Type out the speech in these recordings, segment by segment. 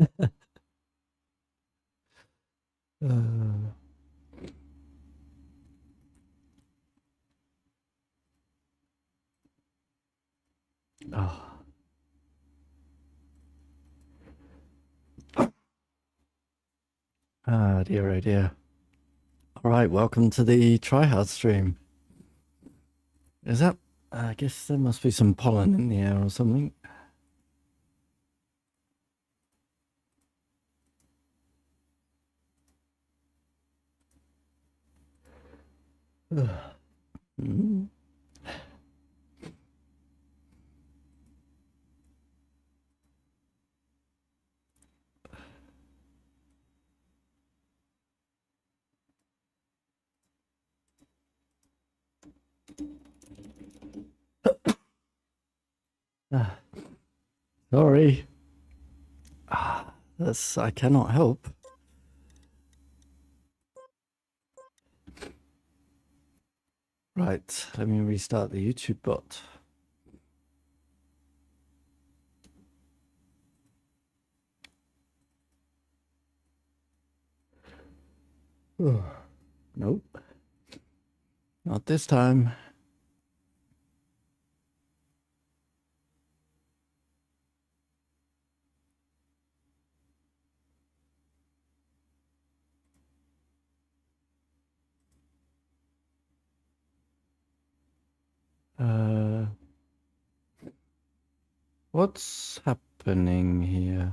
Uh, oh. Ah, dear, oh dear. All right, welcome to the tryhard stream. Is that? I guess there must be some pollen in the air or something. Mm. Ah, sorry. That's I cannot help. Right, let me restart the YouTube bot. Nope. Not this time. What's happening here?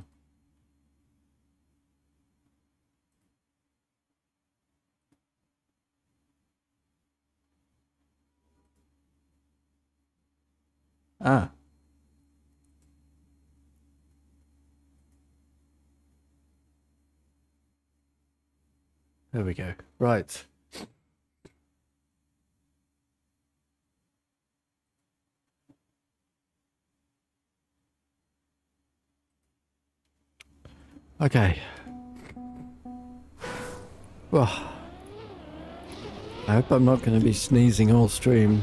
Ah. There we go. Right. Okay. Well, I hope I'm not going to be sneezing all stream.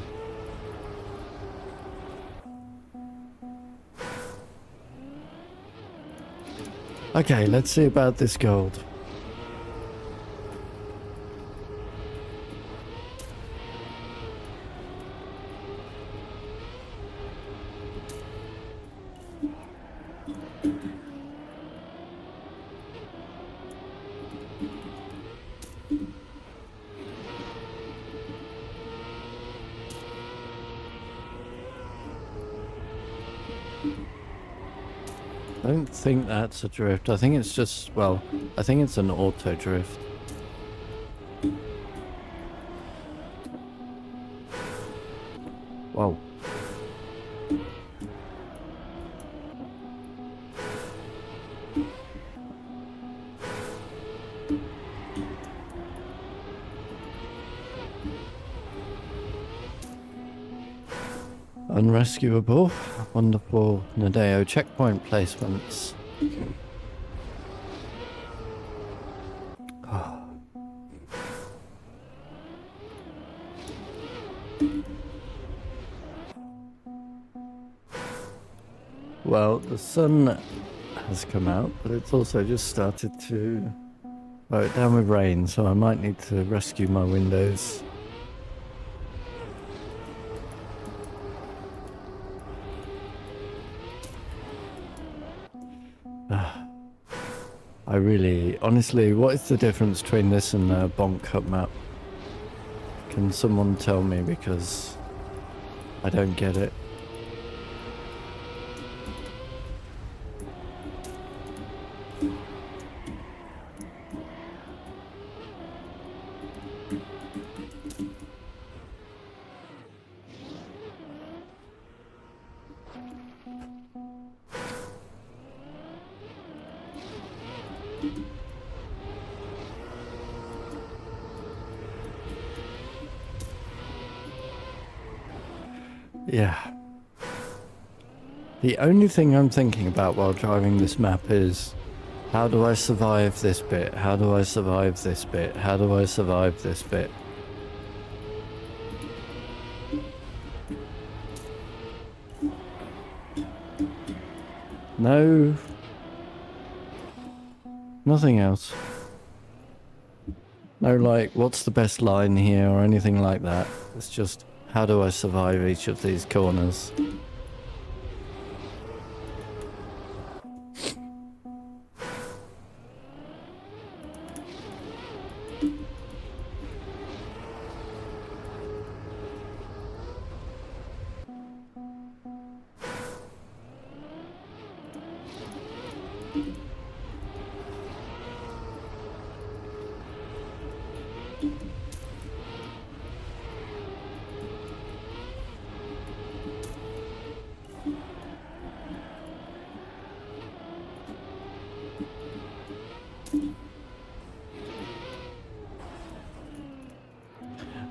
Okay, let's see about this gold. I don't think that's a drift. I think it's just, well, I think it's an auto drift. Whoa. Unrescuable. Wonderful Nadeo checkpoint placements. Well, the sun has come out, but it's also just started to blow it down with rain, so I might need to rescue my windows. I really, honestly, what is the difference between this and the Bonk Cup map? Can someone tell me, because I don't get it. Yeah. The only thing I'm thinking about while driving this map is, how do I survive this bit? How do I survive this bit? How do I survive this bit? No. Nothing else. No, like, what's the best line here or anything like that. It's just, how do I survive each of these corners?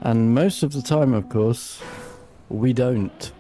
And most of the time, of course, we don't.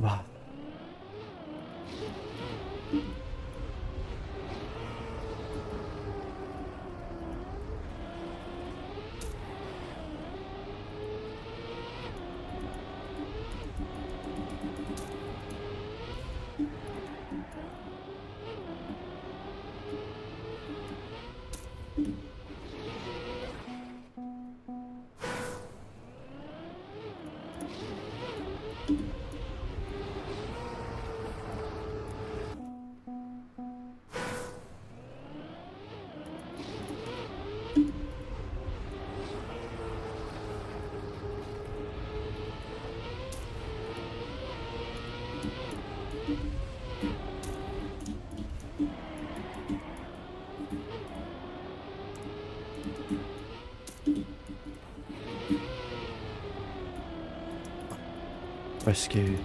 Wow. Rescue.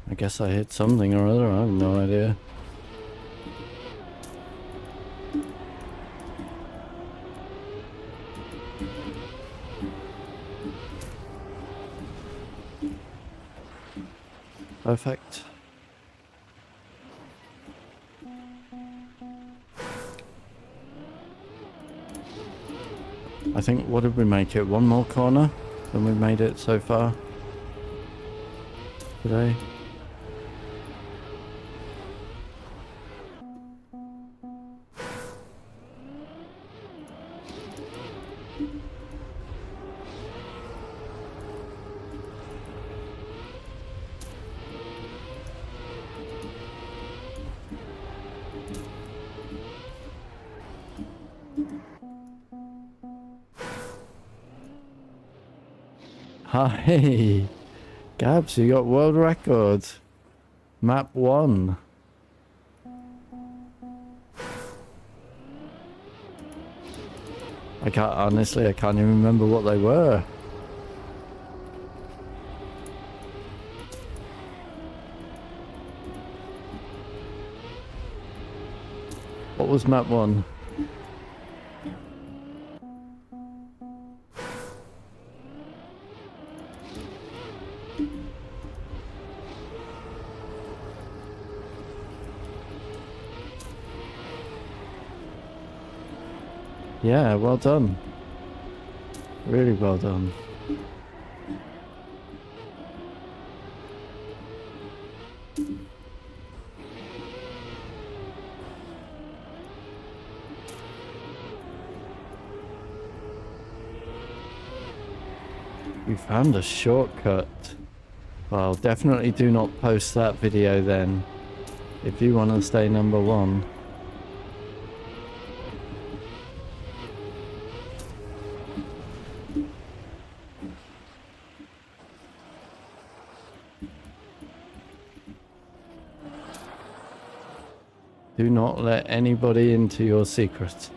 I guess I hit something or other, I have no idea. Perfect. I think, what did we make it? One more corner than we've made it so far today. Hi, Gabs, you got world record. Map 1. Honestly, I can't even remember what they were. What was map 1? Yeah, well done. Really well done. We found a shortcut. Well, definitely do not post that video then, if you want to stay number one. Do not let anybody into your secret.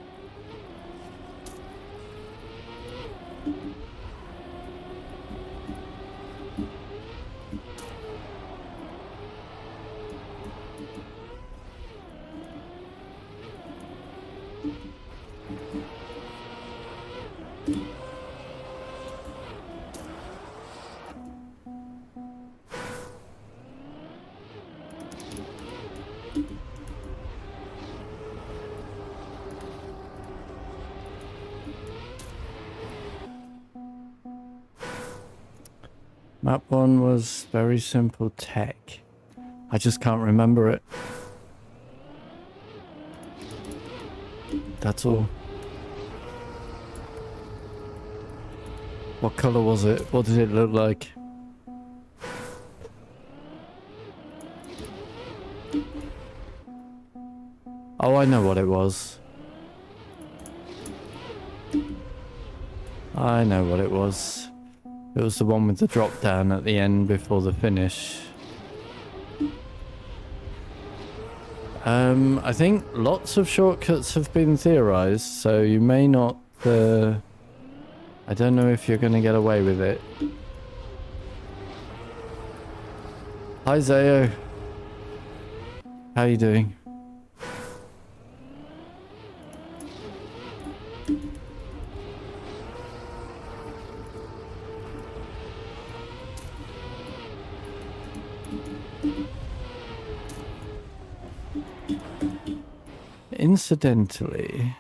Map 1 was very simple tech. I just can't remember it. That's all. What colour was it? What did it look like? Oh, I know what it was. I know what it was. It was the one with the drop down at the end before the finish. I think lots of shortcuts have been theorized, so you may not, I don't know if you're going to get away with it. Hi Zayo. How you doing? Incidentally,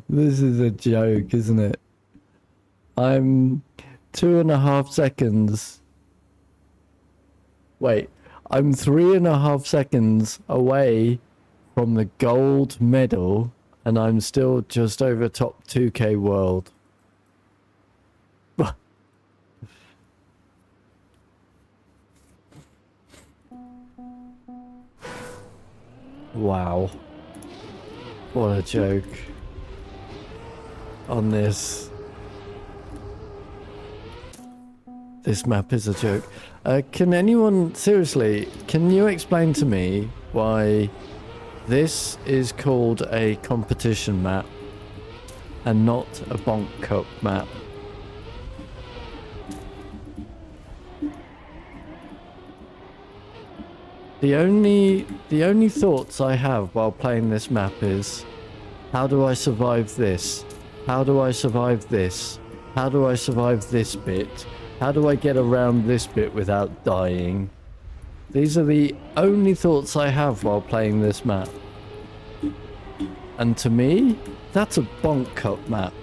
this is a joke, isn't it? I'm 2.5 seconds. Wait, I'm 3.5 seconds away from the gold medal, and I'm still just over top 2K world. Wow. What a joke. On this. This map is a joke. Can anyone, seriously, can you explain to me why this is called a competition map and not a Bonk Cup map? The only thoughts I have while playing this map is, how do I survive this? How do I survive this? How do I survive this bit? How do I get around this bit without dying? These are the only thoughts I have while playing this map. And to me, that's a Bonk Cup map.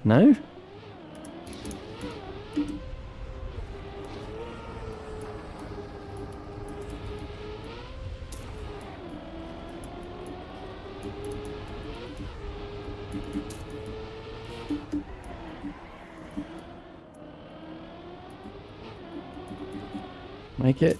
No? Make it.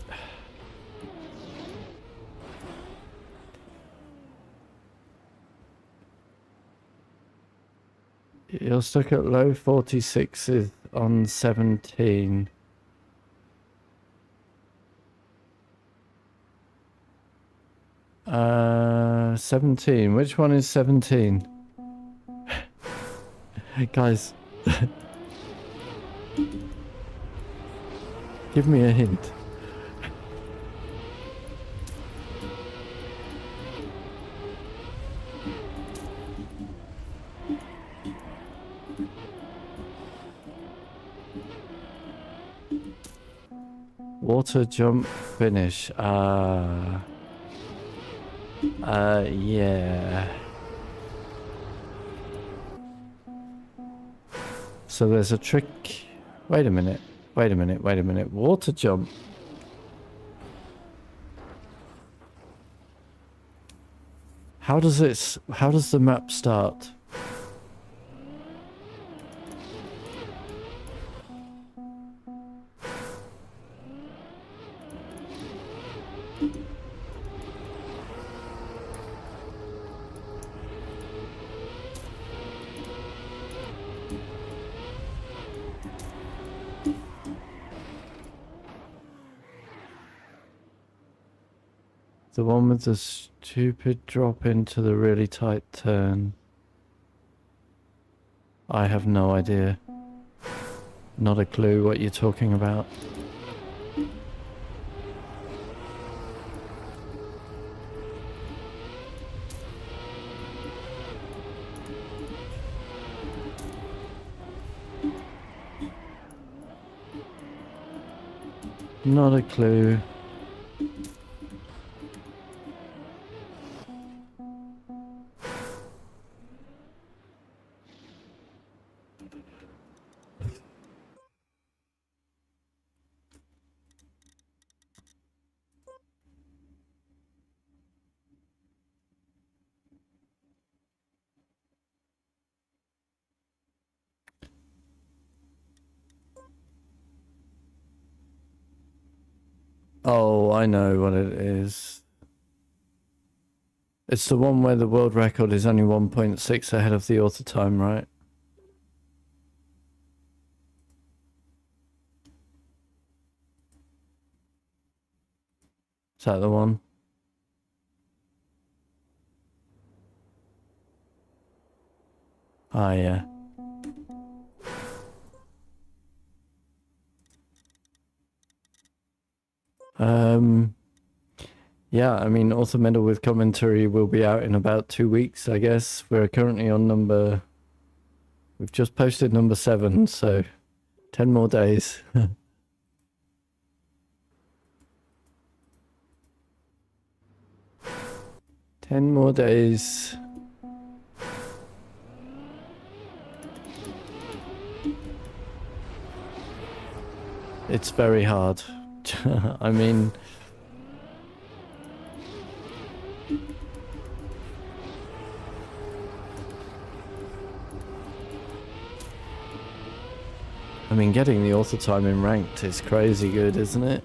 You're stuck at low 46s on 17. Uh, 17. Which one is 17? Guys. Give me a hint. Water jump finish. Yeah. So there's a trick. Wait a minute. Wait a minute. Wait a minute. Water jump. How does the map start? The one with the stupid drop into the really tight turn. I have no idea. Not a clue what you're talking about. Not a clue. Oh, I know what it is. It's the one where the world record is only 1.6 ahead of the auto time, right? Is that the one? Ah, yeah. Yeah, I mean, Author Medal with commentary will be out in about 2 weeks, I guess. We're currently on number... We've just posted number 7, so 10 more days. 10 more days. It's very hard. I mean... getting the author time in ranked is crazy good, isn't it?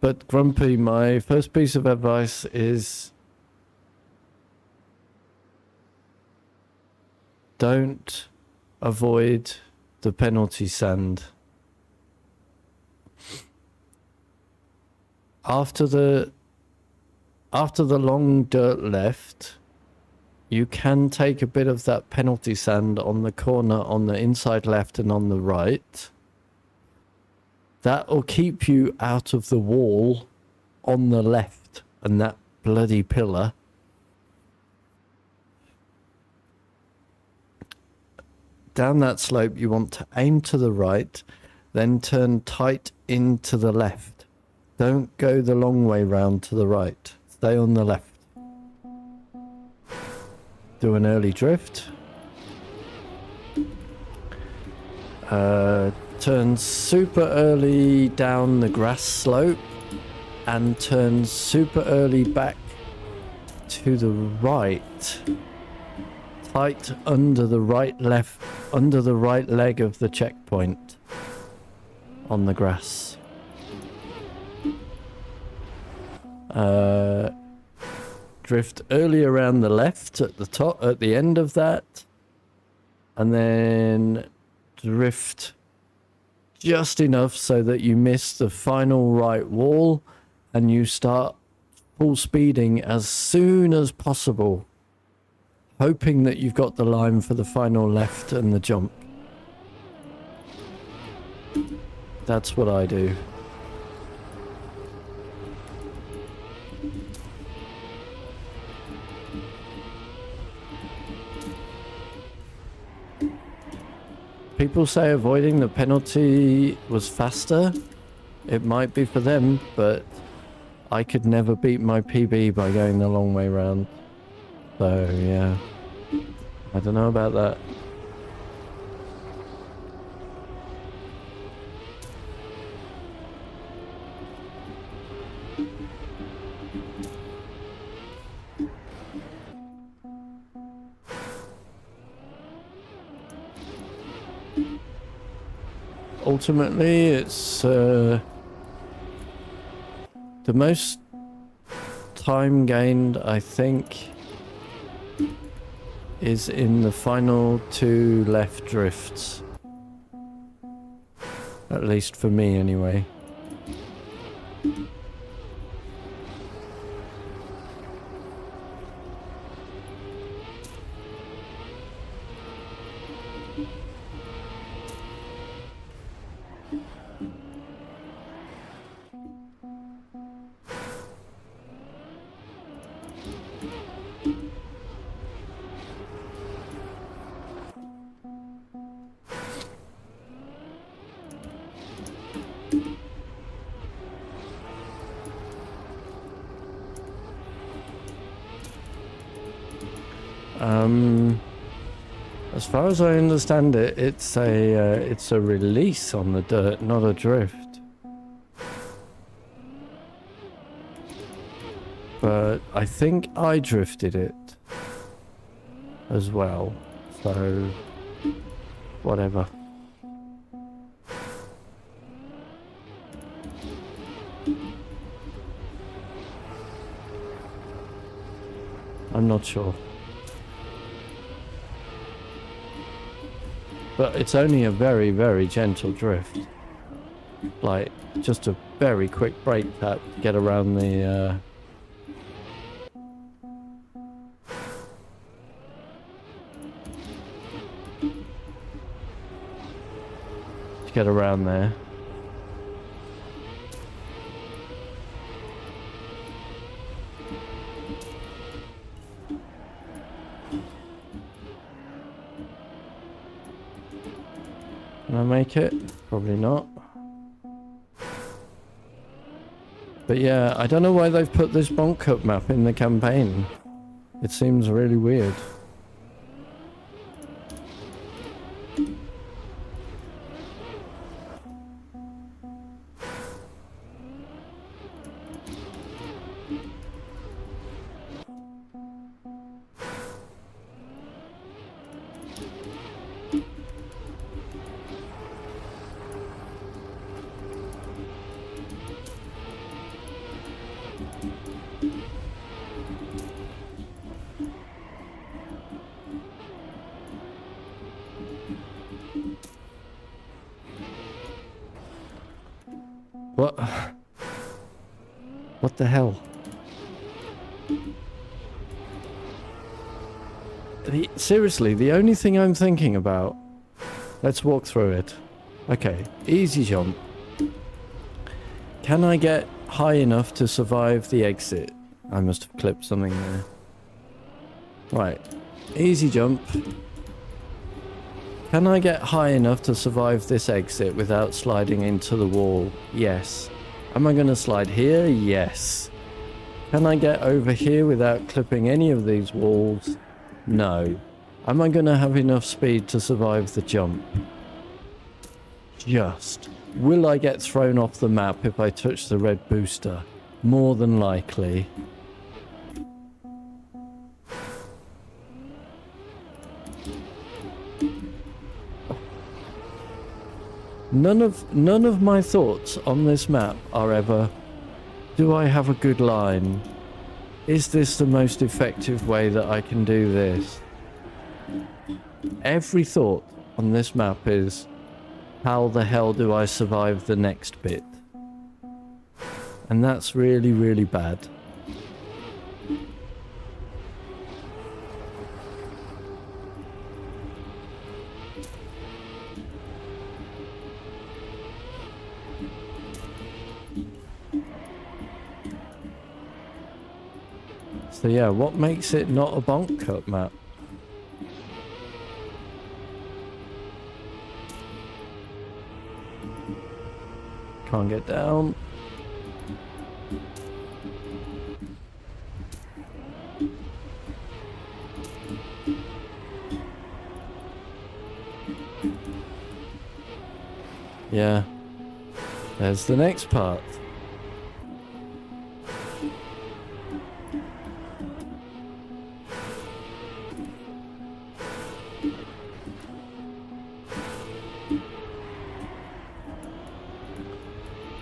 But Grumpy, my first piece of advice is don't avoid the penalty sand. After the long dirt left, you can take a bit of that penalty sand on the corner on the inside left and on the right. That will keep you out of the wall on the left and that bloody pillar. Down that slope, you want to aim to the right, then turn tight into the left. Don't go the long way round to the right. Stay on the left. Do an early drift. Turn super early down the grass slope and turn super early back to the right. Tight under the right leg of the checkpoint on the grass. Drift early around the left at the end of that, and then drift just enough so that you miss the final right wall and you start full speeding as soon as possible, hoping that you've got the line for the final left and the jump. That's what I do. People say avoiding the penalty was faster. It might be for them, but I could never beat my PB by going the long way round. So, yeah. I don't know about that. ultimately, it's the most time gained, I think, is in the final 2 left drifts. At least for me, anyway. As far as I understand it, it's a release on the dirt, not a drift. But I think I drifted it as well, so whatever. I'm not sure. But it's only a very, very gentle drift. Like, just a very quick brake tap to get around the... to get around there. Can I make it? Probably not. But yeah, I don't know why they've put this bonk cup map in the campaign. It seems really weird. What? What the hell? Seriously, the only thing I'm thinking about... Let's walk through it. Okay, easy jump. Can I get high enough to survive the exit? I must have clipped something there. Right, easy jump. Can I get high enough to survive this exit without sliding into the wall? Yes. Am I going to slide here? Yes. Can I get over here without clipping any of these walls? No. Am I going to have enough speed to survive the jump? Just. Will I get thrown off the map if I touch the red booster? More than likely. None of my thoughts on this map are ever, do I have a good line? Is this the most effective way that I can do this? Every thought on this map is, how the hell do I survive the next bit? And that's really, really bad. So yeah, what makes it not a bonk cut map? Can't get down. Yeah. There's the next part.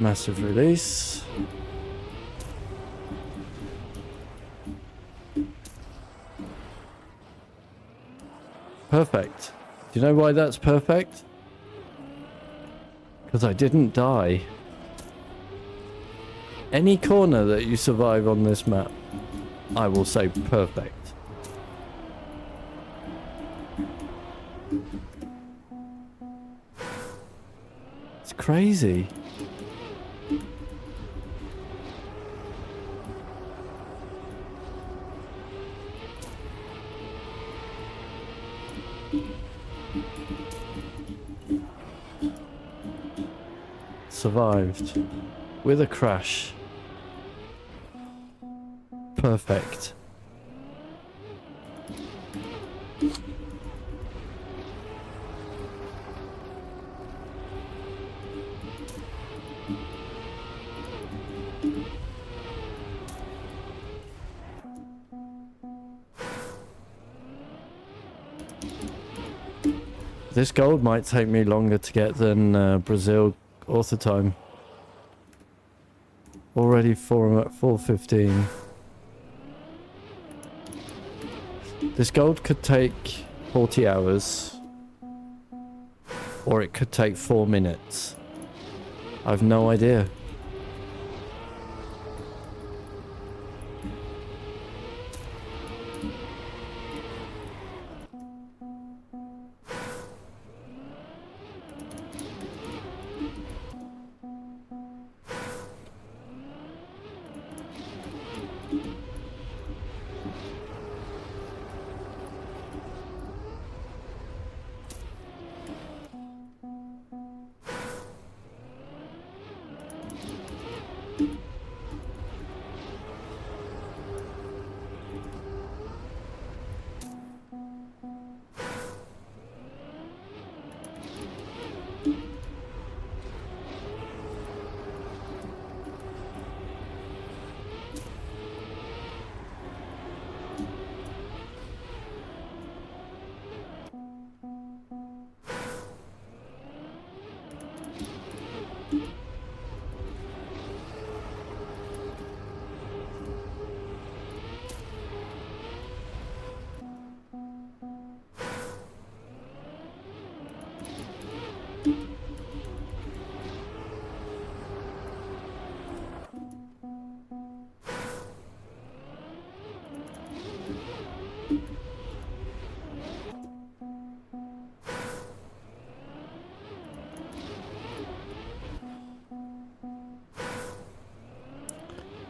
Massive release. Perfect. Do you know why that's perfect? Because I didn't die. Any corner that you survive on this map, I will say perfect. It's crazy. Survived with a crash. Perfect. This gold might take me longer to get than Brazil author time. Already 4:15. This gold could take 40 hours. Or it could take 4 minutes. I've no idea.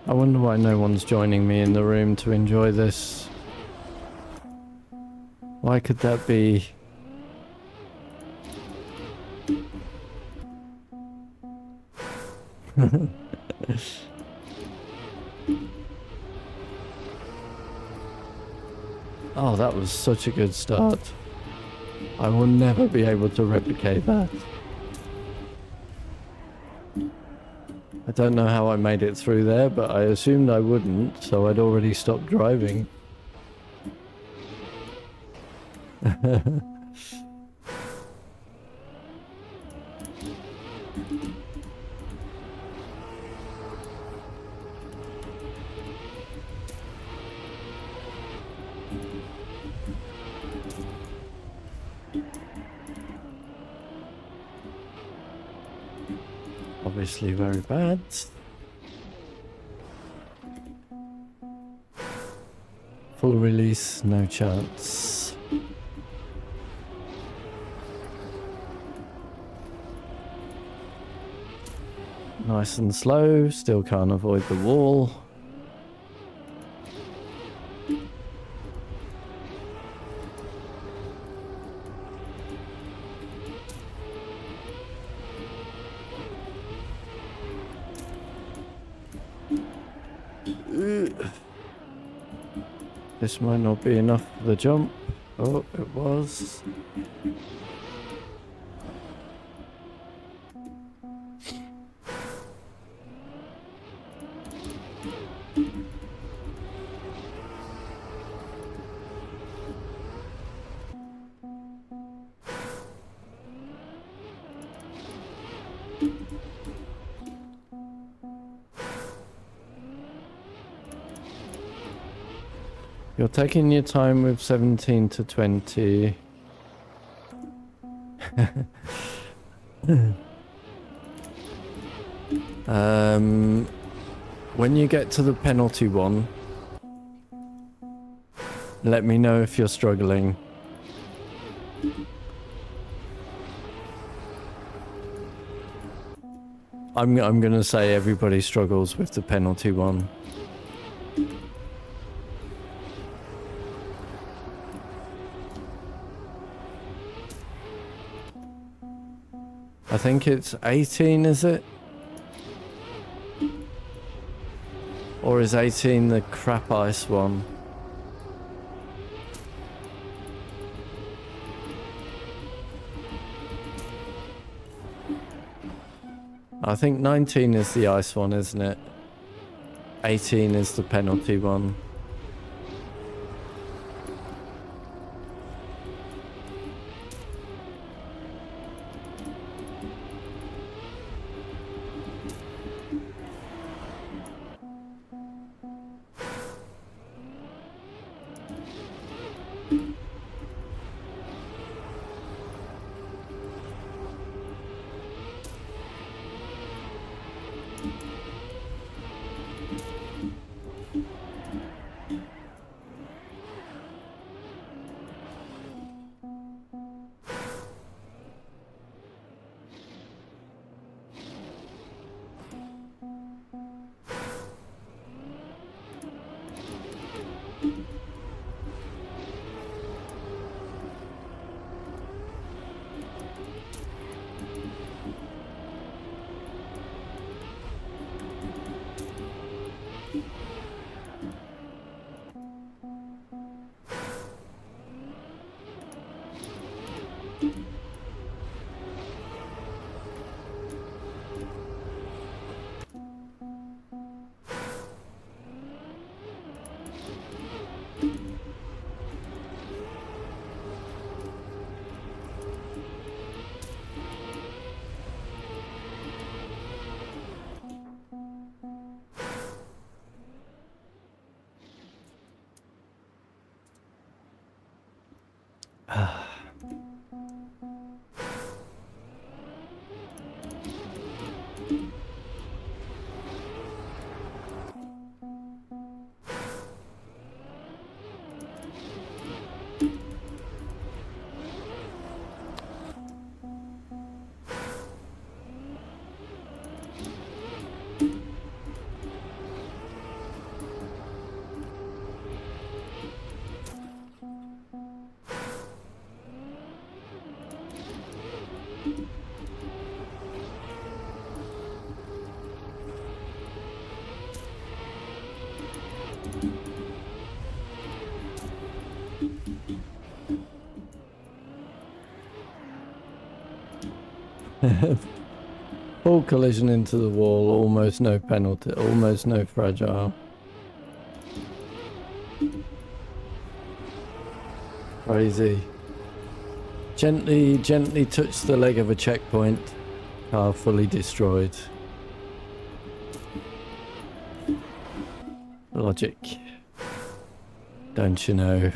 I wonder why no one's joining me in the room to enjoy this. Why could that be? Oh, that was such a good start. I will never be able to replicate that. I don't know how I made it through there, but I assumed I wouldn't, so I'd already stopped driving. Obviously very bad. Full release, no chance. Nice and slow, still can't avoid the wall. This might not be enough for the jump. Oh, it was. You're taking your time with 17 to 20. When you get to the penalty one, let me know if you're struggling. I'm gonna say everybody struggles with the penalty one. I think it's 18, is it? Or is 18 the crap ice one? I think 19 is the ice one, isn't it? 18 is the penalty one. Full collision into the wall, almost no penalty, almost no fragile. Crazy. Gently touch the leg of a checkpoint. Car fully destroyed. Logic. Don't you know?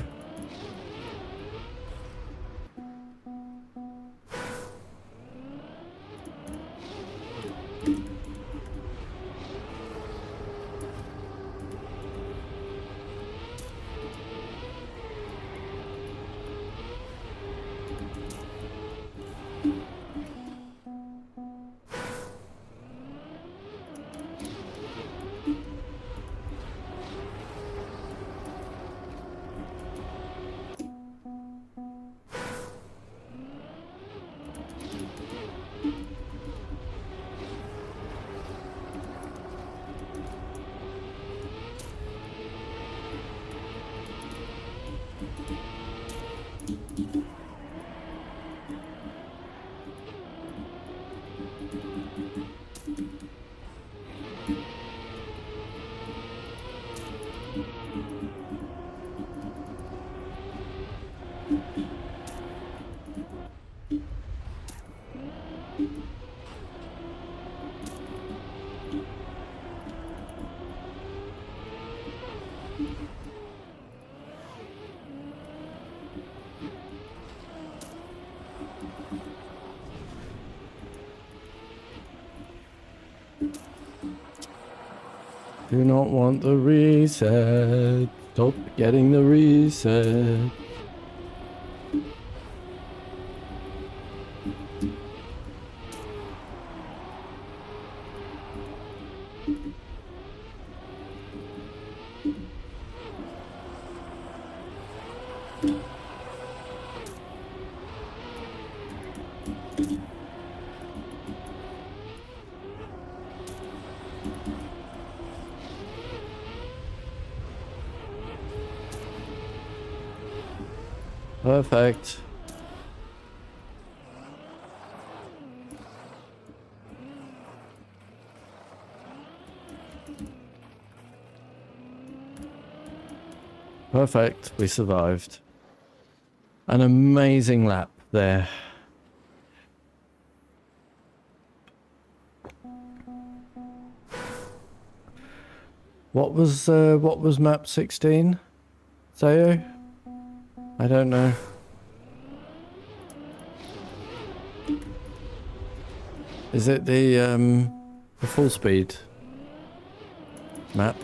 Do not want the reset. Stop getting the reset. Perfect. Perfect. We survived. An amazing lap there. What was map 16? Sayo? I don't know. Is it the full speed map?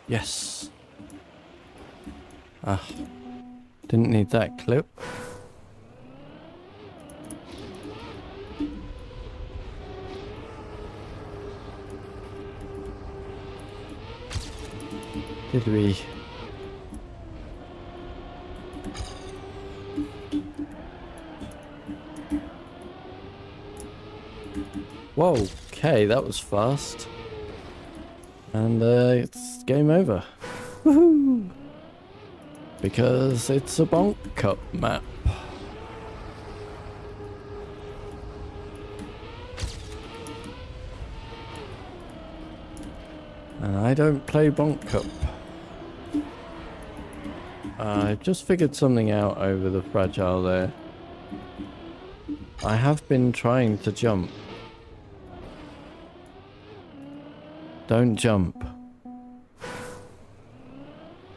Yes. Ah, didn't need that clip. Did we? Whoa, okay, that was fast. And it's game over. Woohoo! Because it's a bonk cup map. And I don't play bonk cup. I just figured something out over the fragile there. I have been trying to jump. Don't jump.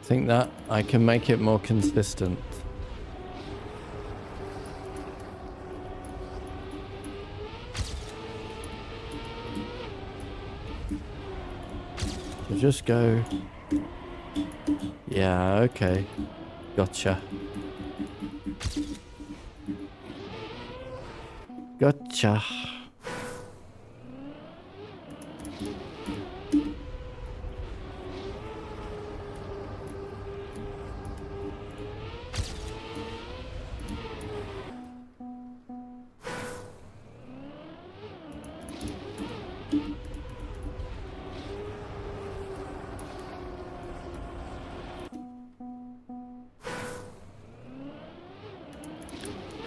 Think that I can make it more consistent. So just go. Yeah, okay. Gotcha. Gotcha.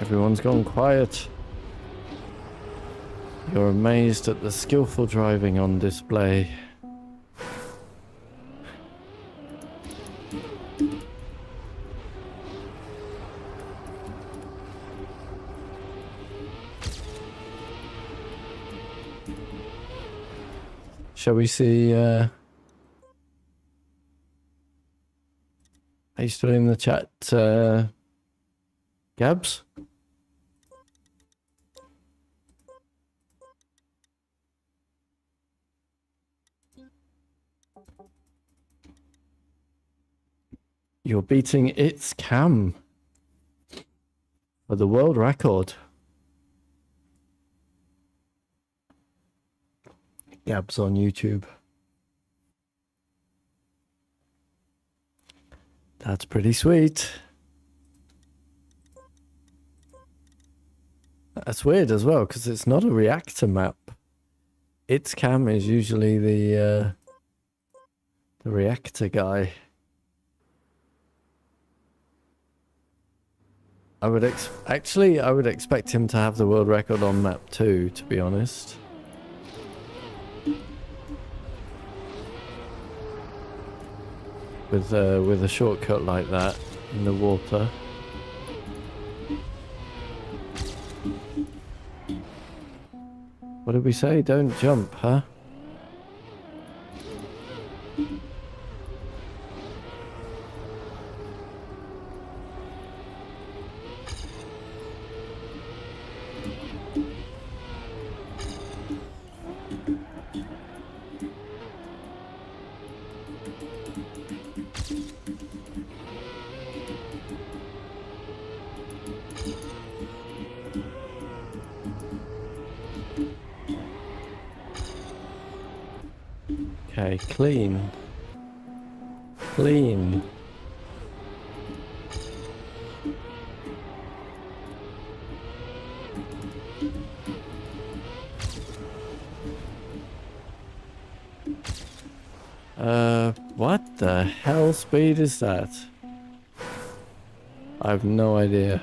Everyone's gone quiet. You're amazed at the skillful driving on display. Shall we see, are you still in the chat, Gabs? You're beating its cam. For the world record. Gabs on YouTube. That's pretty sweet. That's weird as well, because it's not a reactor map. Its cam is usually the reactor guy. I would expect him to have the world record on map 2, to be honest. With a shortcut like that in the water. What did we say? Don't jump, huh? Okay, clean. Clean. What the hell speed is that? I have no idea.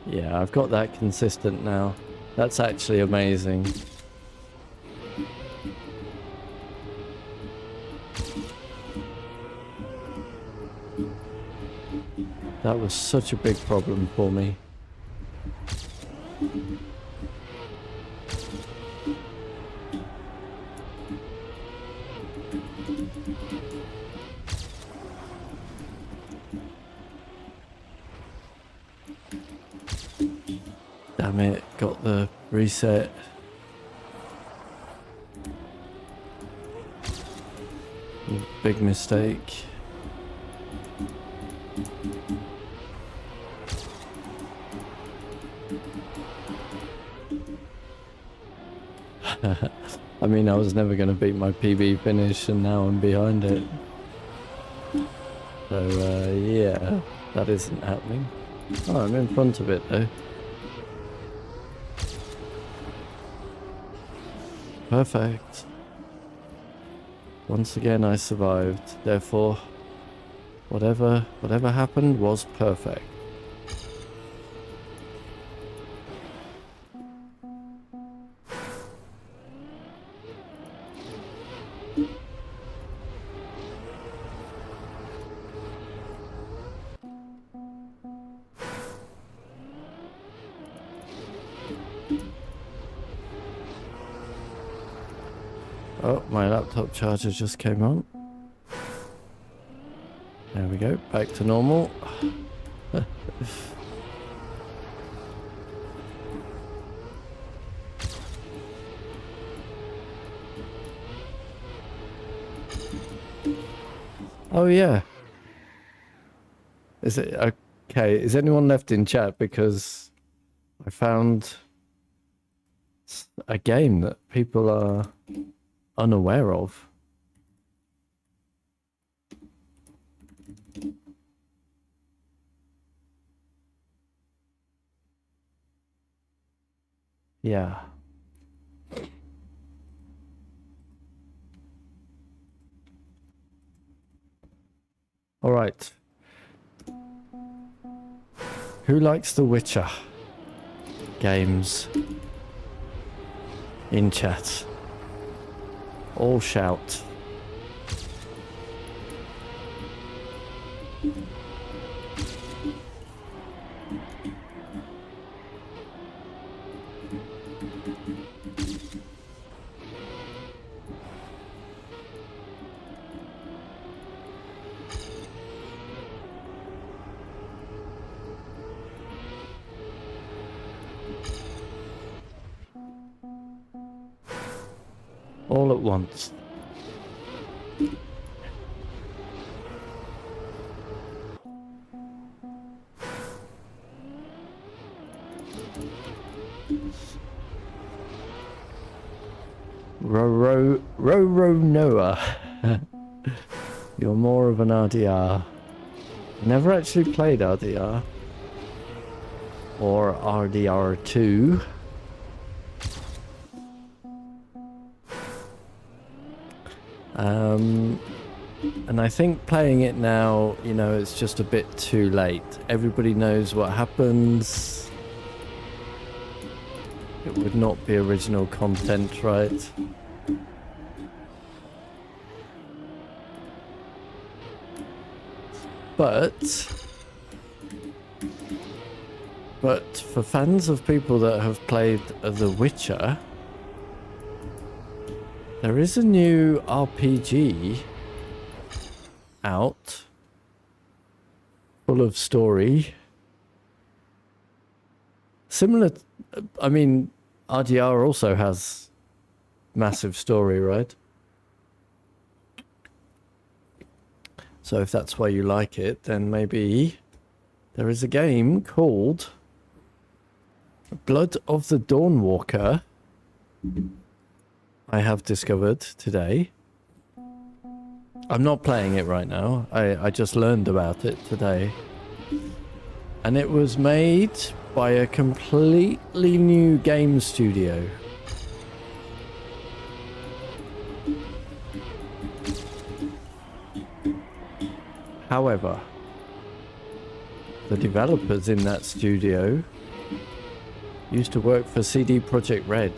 Yeah, I've got that consistent now. That's actually amazing. That was such a big problem for me. Damn it, got the reset. Big mistake. I mean, I was never going to beat my PB finish, and now I'm behind it. So, yeah, that isn't happening. Oh, I'm in front of it, though. Perfect. Once again, I survived. Therefore, whatever happened was perfect. Oh, my laptop charger just came on. There we go, back to normal. Oh yeah. Is it okay? Is anyone left in chat? Because I found a game that people are unaware of. Yeah. All right. Who likes The Witcher games? In chat. All shout. all at once. Roro Noah. You're more of an RDR. Never actually played RDR. Or RDR2. And I think playing it now, you know, it's just a bit too late. Everybody knows what happens. It would not be original content, right? But for fans of people that have played The Witcher, there is a new RPG out, full of story. Similar, I mean, RDR also has massive story, right? So if that's why you like it, then maybe there is a game called Blood of the Dawnwalker I have discovered today. I'm not playing it right now. I just learned about it today. And it was made by a completely new game studio. However, the developers in that studio used to work for CD Projekt Red.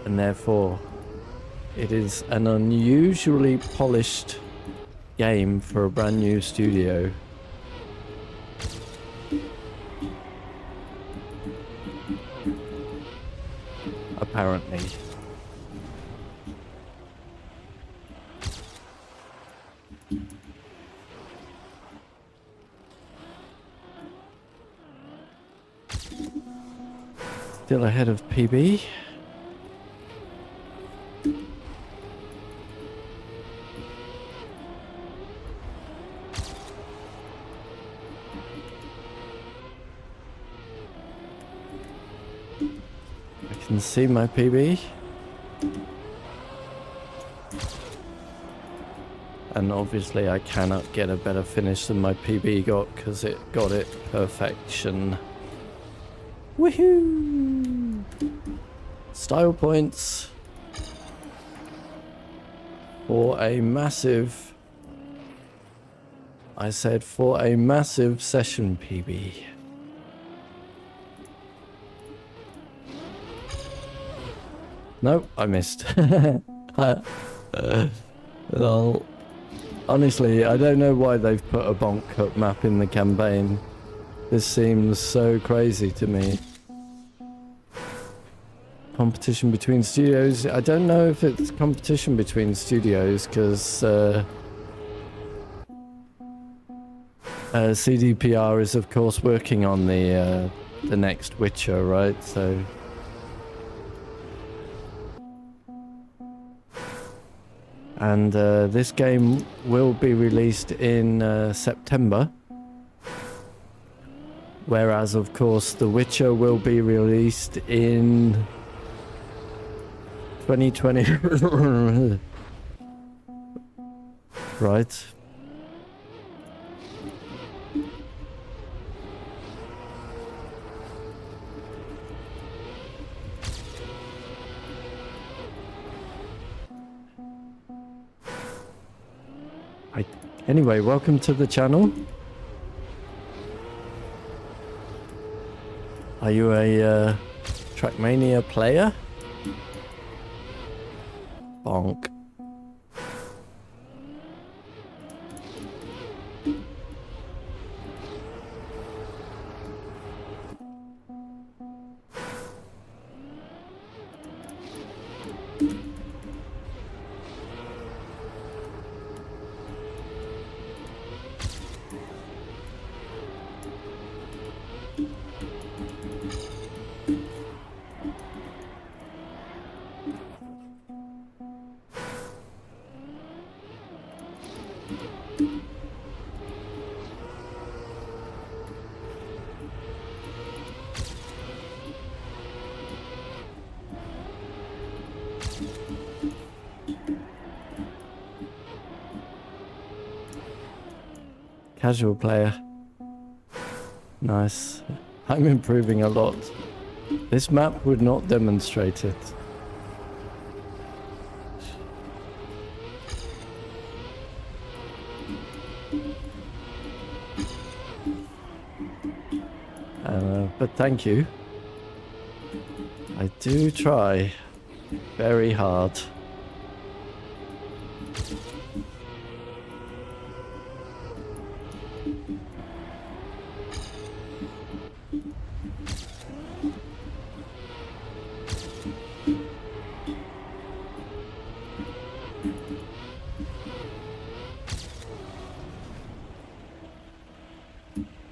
And therefore, it is an unusually polished game for a brand new studio. Apparently. Still ahead of PB. I can see my PB. And obviously I cannot get a better finish than my PB got because it got it perfection. Woohoo! Style points for a massive, I said for a massive session PB. Nope, I missed. Well, honestly, I don't know why they've put a bonk cup map in the campaign. This seems so crazy to me. Competition between studios. I don't know if it's competition between studios because CDPR is of course working on the next Witcher, right? So and this game will be released in September. Whereas, of course, The Witcher will be released in 2020. Right. Anyway, welcome to the channel. Are you a Trackmania player? Bonk. Casual player. Nice. I'm improving a lot. This map would not demonstrate it. But thank you. I do try very hard.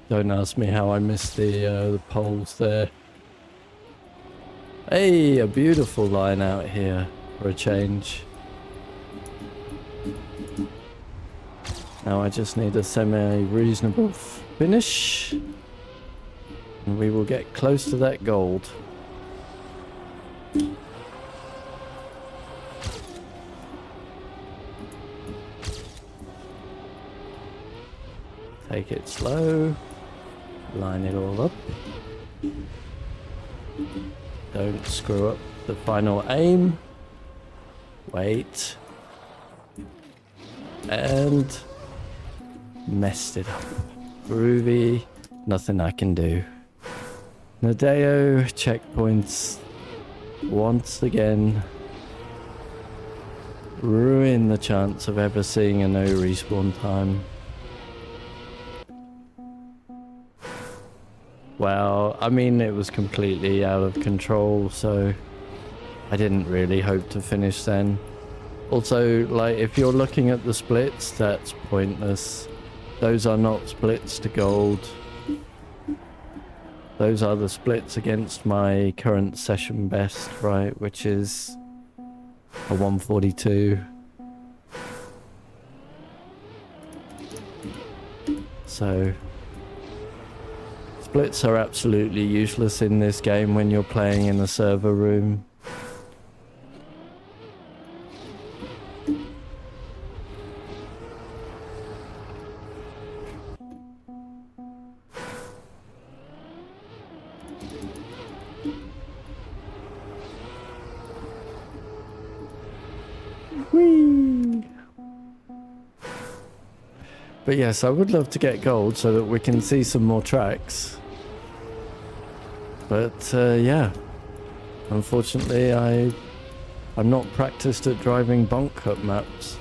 Don't ask me how I missed the poles there. Hey, a beautiful line out here for a change. Now I just need a semi-reasonable finish. And we will get close to that gold. Take it slow. Line it all up. Don't screw up the final aim. Wait. And messed it up. Groovy. Nothing I can do. Nadeo checkpoints once again ruin the chance of ever seeing a no respawn time. Well, I mean, it was completely out of control, so I didn't really hope to finish then. Also, like, if you're looking at the splits, that's pointless. Those are not splits to gold. Those are the splits against my current session best, right, which is a 142. So splits are absolutely useless in this game when you're playing in a server room. Whee! But yes, I would love to get gold so that we can see some more tracks. But yeah, unfortunately I'm not practiced at driving bunk cut maps.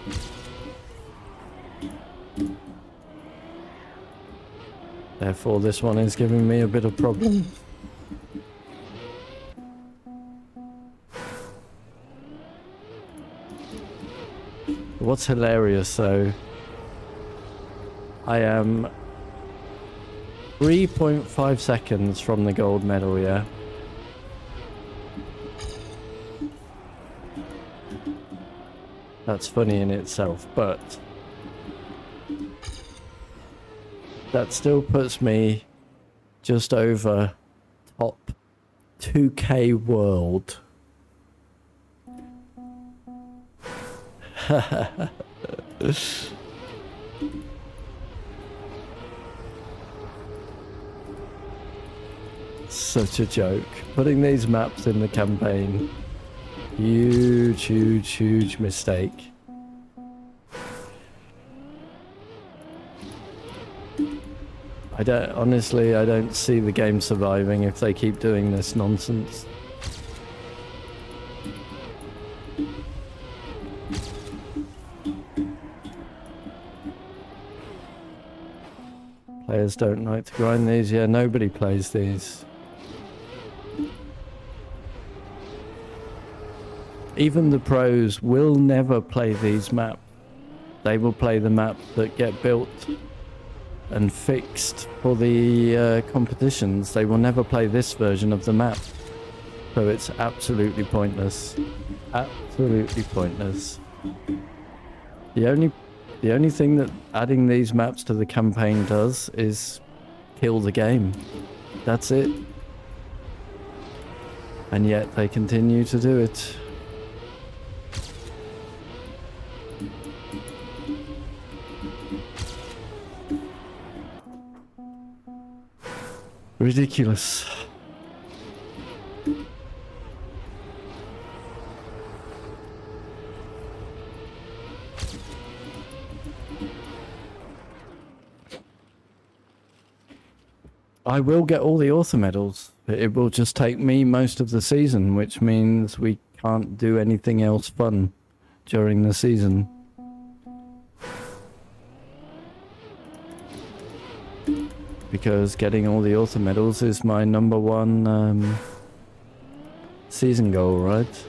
Therefore this one is giving me a bit of problem. What's hilarious though, I am 3.5 seconds from the gold medal, yeah? That's funny in itself, but that still puts me just over top 2K world. Such a joke. Putting these maps in the campaign. Huge, huge, huge mistake. Honestly, I don't see the game surviving if they keep doing this nonsense. Players don't like to grind these. Yeah, nobody plays these. Even the pros will never play these maps. They will play the maps that get built and fixed for the competitions. They will never play this version of the map. So it's absolutely pointless. Absolutely pointless. The only thing that adding these maps to the campaign does is kill the game. That's it. And yet they continue to do it. Ridiculous. I will get all the author medals, but it will just take me most of the season, which means we can't do anything else fun during the season. Because getting all the author medals is my #1 season goal, right?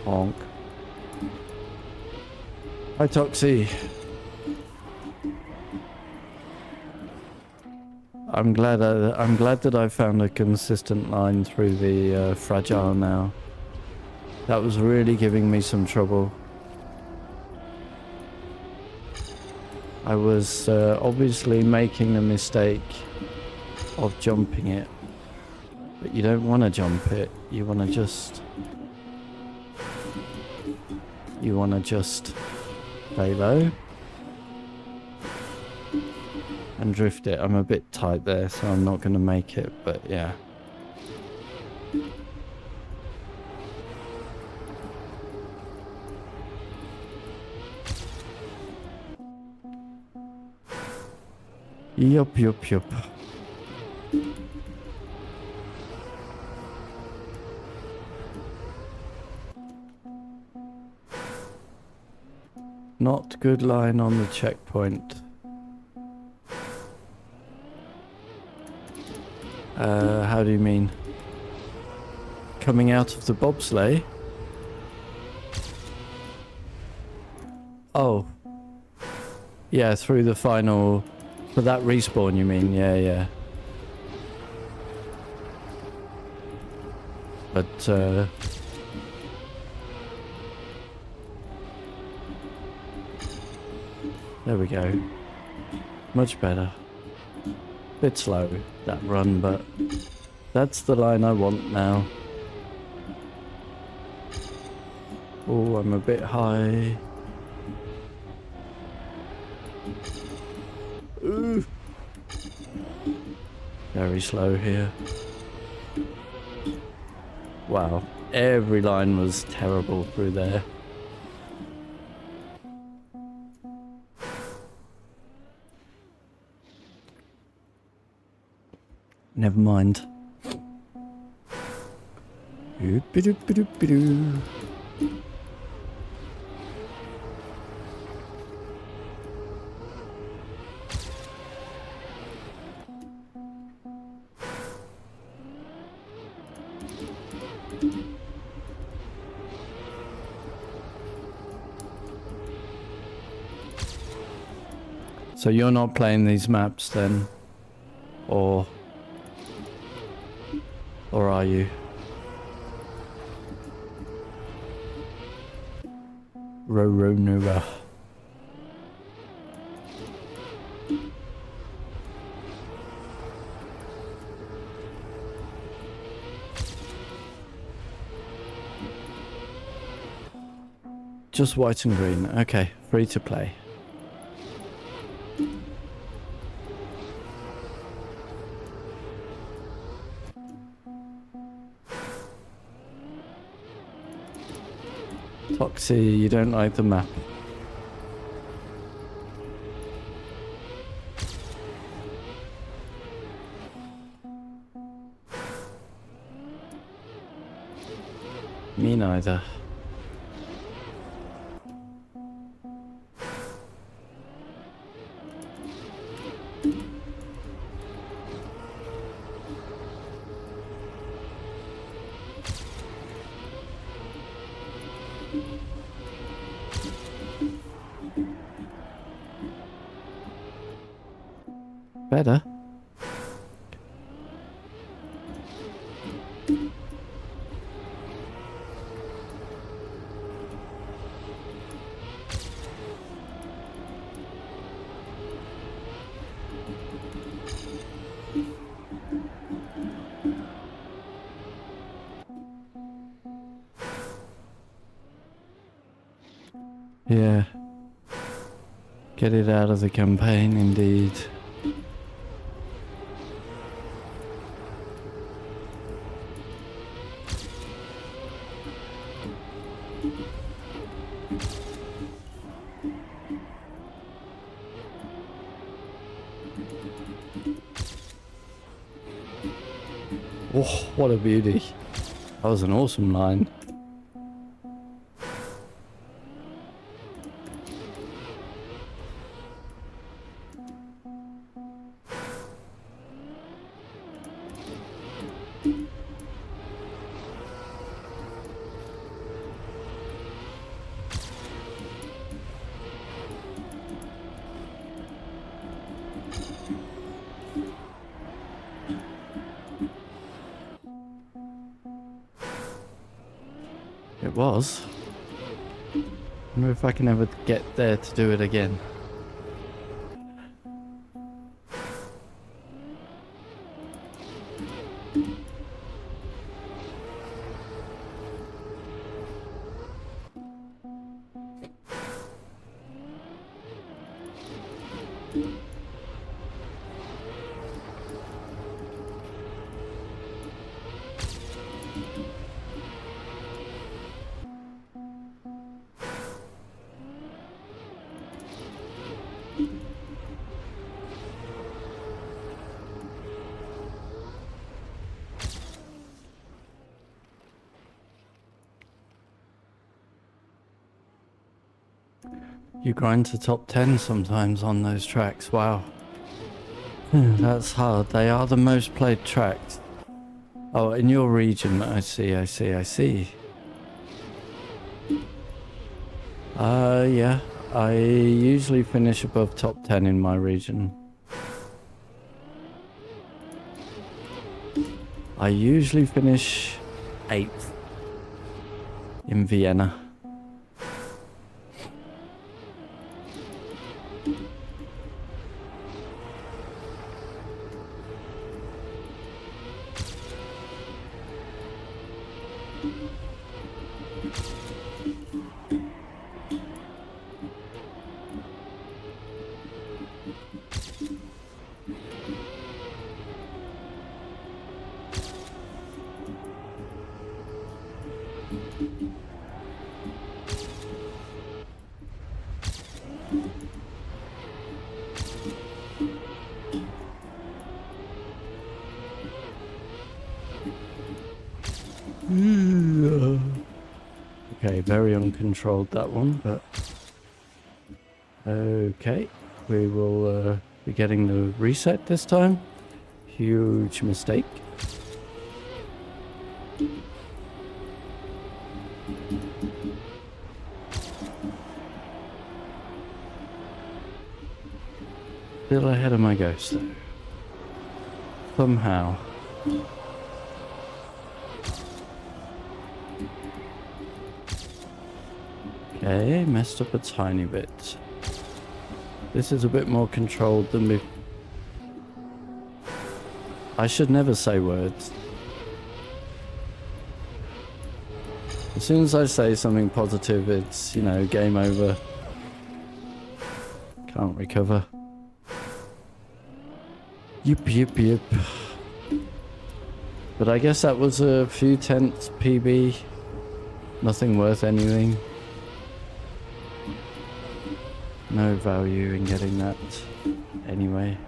Honk. Hi, Toxie. I'm glad that I found a consistent line through the fragile now. That was really giving me some trouble. I was obviously making the mistake of jumping it, but you don't want to jump it. You want to just lay low and drift it. I'm a bit tight there, so I'm not going to make it, but yeah. Yup. Not good line on the checkpoint. How do you mean? Coming out of the bobsleigh? Oh. Yeah, through the final... For that respawn, you mean? Yeah. But, there we go. Much better. Bit slow, that run, but that's the line I want now. Oh, I'm a bit high. Ooh. Very slow here. Wow, every line was terrible through there. Never mind. So you're not playing these maps then? Or are you? Roronura. Just white and green. Okay, free to play. Foxy, you don't like the map. Me neither. Better. Get it out of the campaign, indeed. Oh, what a beauty. That was an awesome line. It was. I wonder if I can ever get there to do it again. You grind to top 10 sometimes on those tracks. Wow. That's hard. They are the most played tracks. Oh, in your region. I see. Yeah. I usually finish above top 10 in my region. I usually finish 8th in Vienna. Okay, very uncontrolled that one, but okay, we will be getting the reset this time. Huge mistake. Still ahead of my ghost though. Somehow. Okay, messed up a tiny bit. This is a bit more controlled than me. I should never say words. As soon as I say something positive, it's, you know, game over. Can't recover. Yep. But I guess that was a few tenths PB. Nothing worth anything. No value in getting that anyway.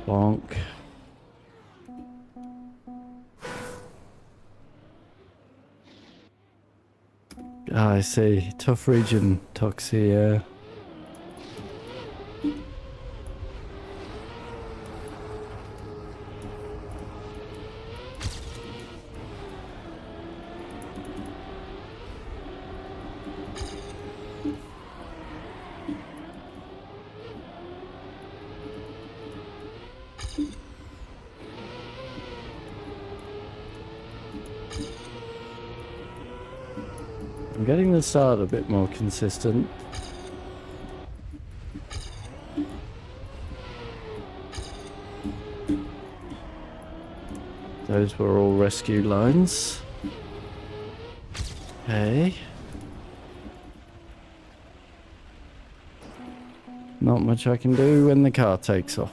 Bonk. Ah, I see. Tough region, Toxie, yeah. I'm getting the start a bit more consistent. Those were all rescue lines. Okay. Not much I can do when the car takes off.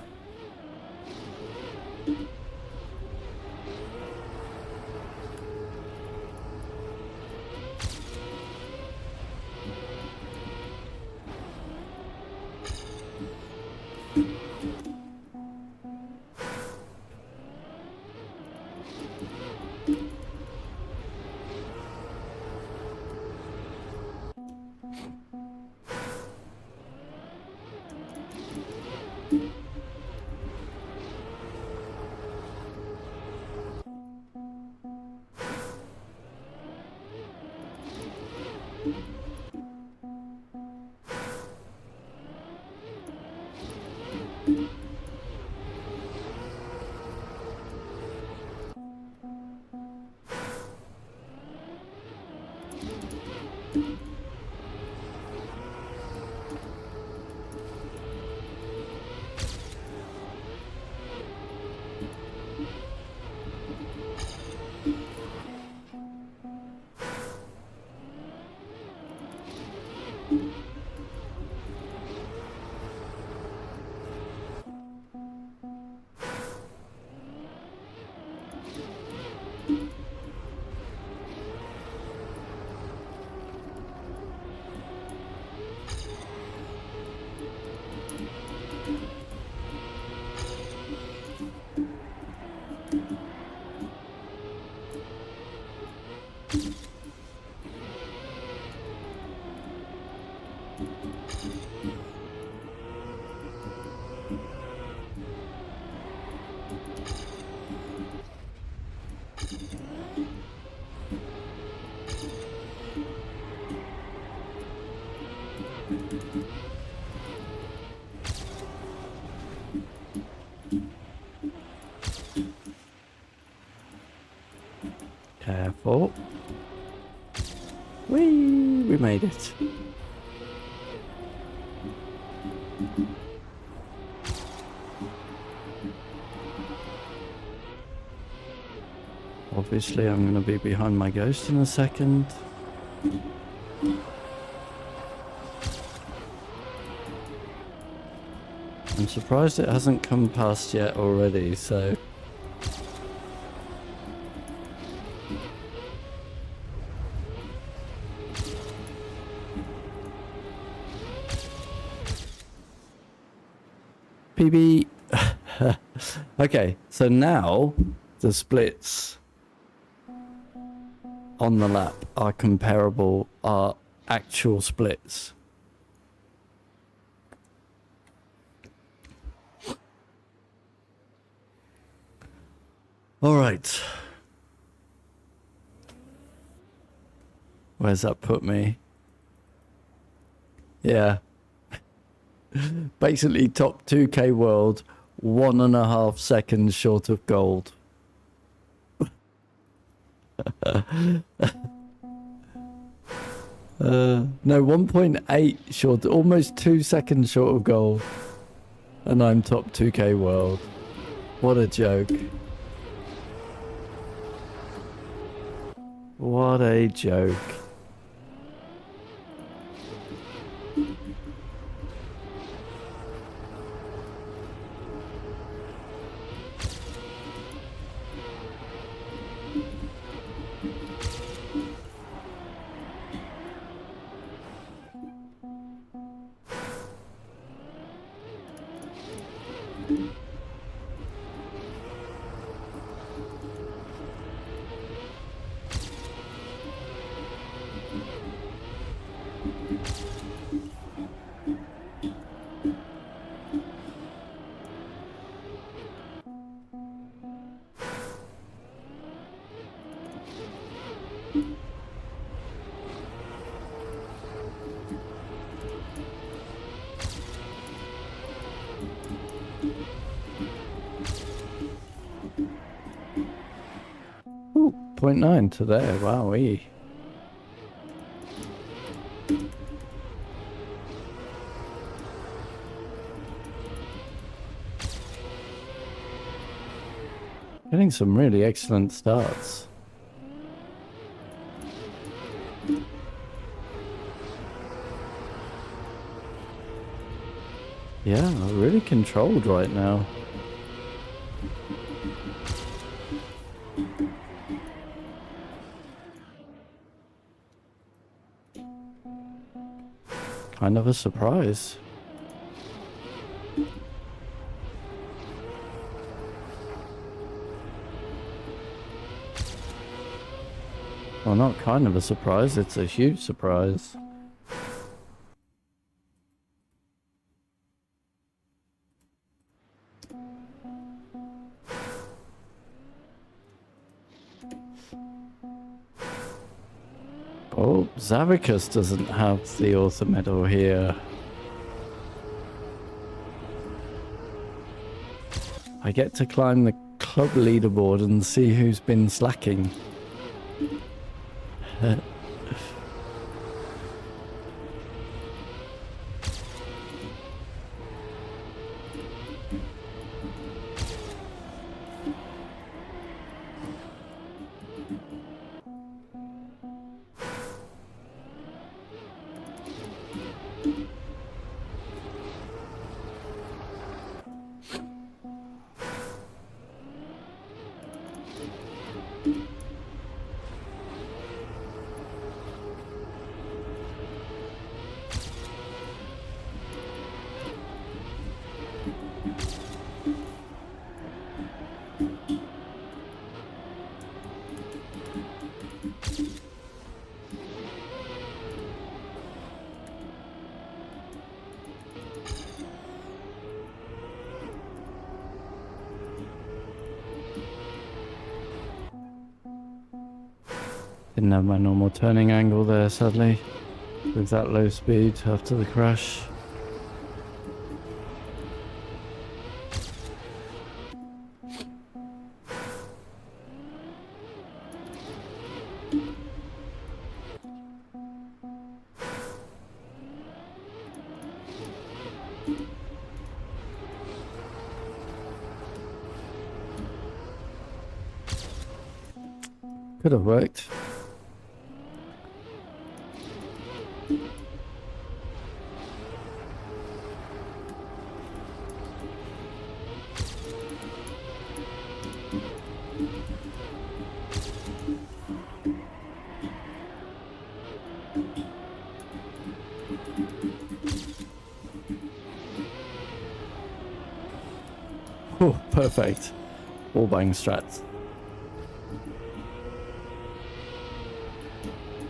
Careful. Whee! We made it. Obviously, I'm going to be behind my ghost in a second. I'm surprised it hasn't come past yet already, so... PB. Okay, so now the splits on the lap are comparable, are actual splits. All right. Where's that put me? Yeah. Basically top 2K world, 1.5 seconds short of gold. No, 1.8 short, almost 2 seconds short of gold. And I'm top 2K world. What a joke. What a joke. Ooh, 0.9 to there, wowee. Getting some really excellent starts. Yeah, really controlled right now. Kind of a surprise. Well, not kind of a surprise, it's a huge surprise. Oh, Zavicus doesn't have the author medal here. I get to climb the club leaderboard and see who's been slacking. Didn't have my normal turning angle there, sadly, with that low speed after the crash. Could have worked. Oh, perfect. All bang strats.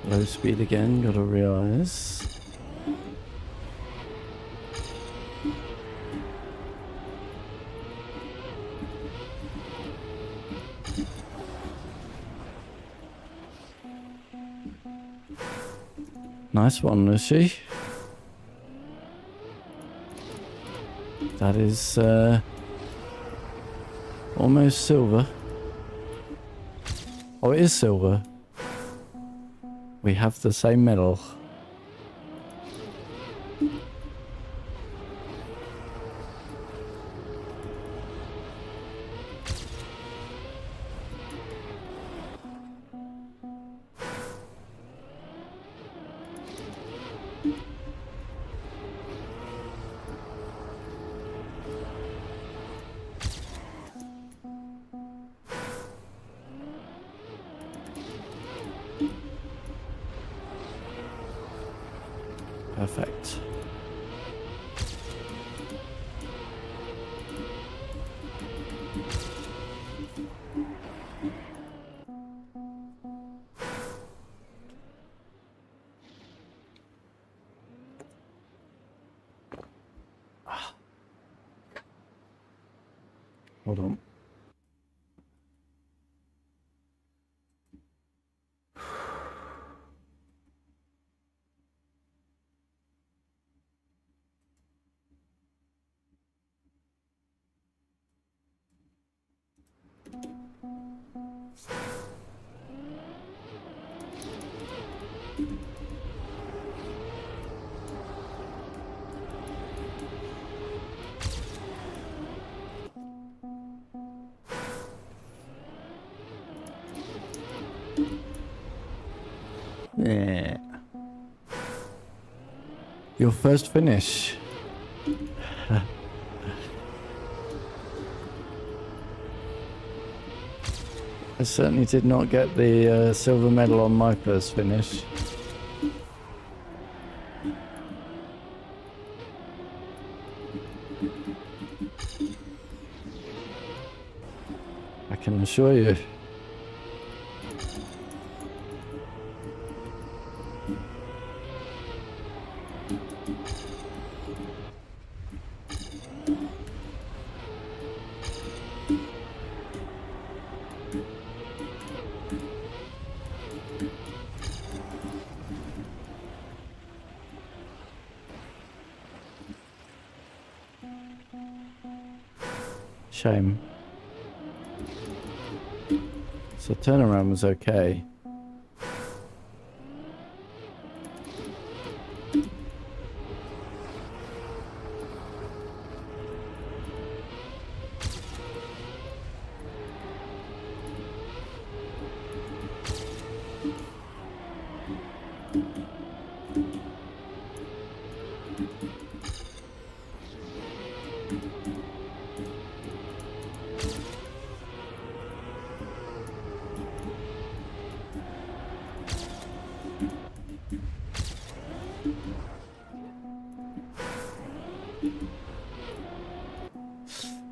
Low speed again, gotta realize. Nice one, Lucy. That is almost silver. Oh, it is silver. We have the same medal. Perfect. Hold on. Your first finish. I certainly did not get the silver medal on my first finish. I can assure you. Shame. So turnaround was okay.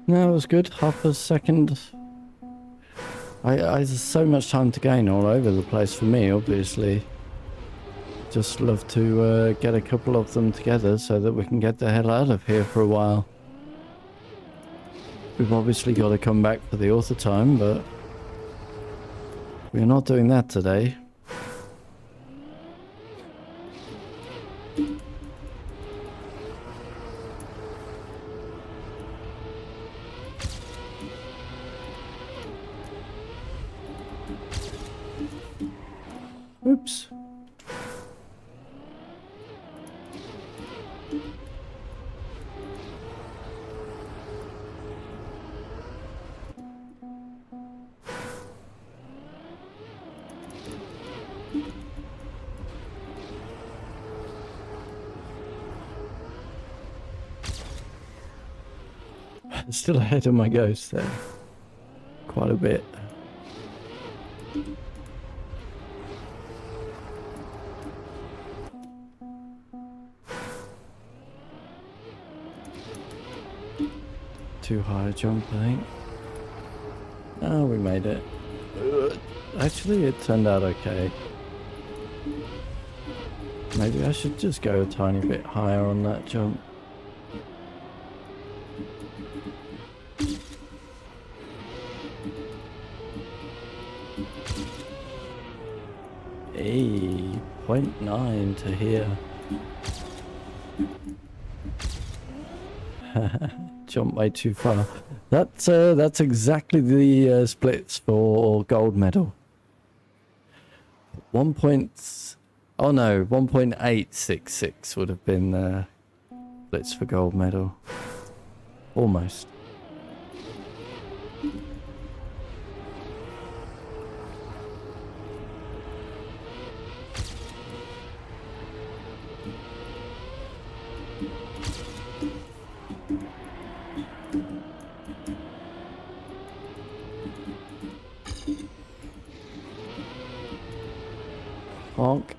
No, it was good. Half a second. There's so much time to gain all over the place for me, obviously. Just love to get a couple of them together so that we can get the hell out of here for a while. We've obviously got to come back for the author time, but we're not doing that today. Oops. Still ahead of my ghost there. Quite a bit. Too high a jump, I think. Oh, we made it. Actually, it turned out okay. Maybe I should just go a tiny bit higher on that jump. Hey, 0.9 to here. Jump way too far. That's exactly the splits for gold medal. 1.866 would have been splits for gold medal. Almost. Honk.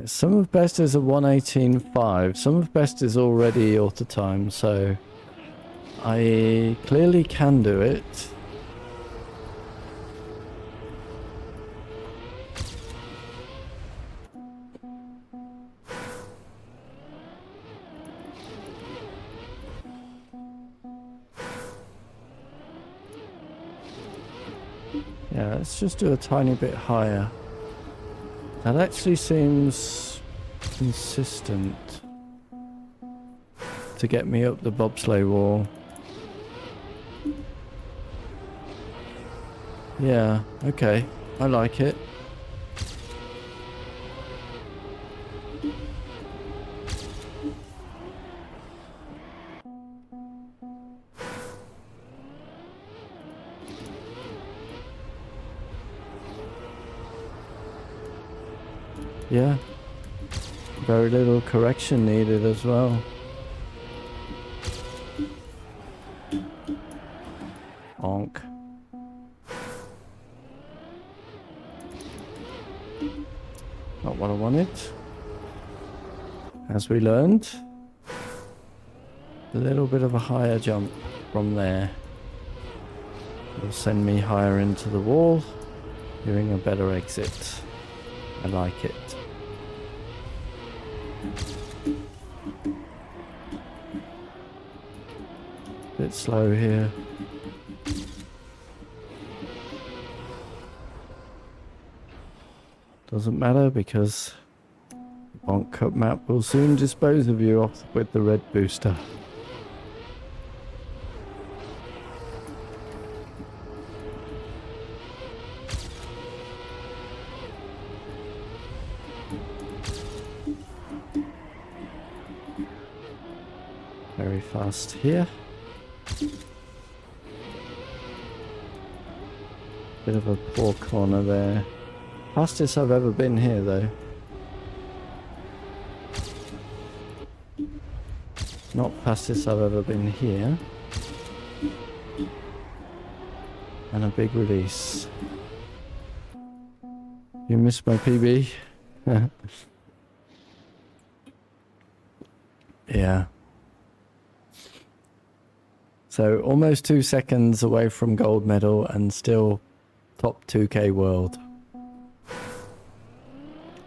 Some of best is a 1:18.5. Some of best is already auto time, so I clearly can do it. Yeah, let's just do a tiny bit higher. That actually seems consistent to get me up the bobsleigh wall. Yeah, okay. I like it. Yeah, Very little correction needed as well. Bonk. Not what I wanted. As we learned, a little bit of a higher jump from there will send me higher into the wall, giving a better exit. I like it. Bit slow here. Doesn't matter because the Bonk Cup map will soon dispose of you off with the red booster. Very fast here. Bit of a poor corner there. Fastest I've ever been here though. Not fastest I've ever been here. And a big release. You missed my PB? Yeah. So almost 2 seconds away from gold medal and still top 2K world.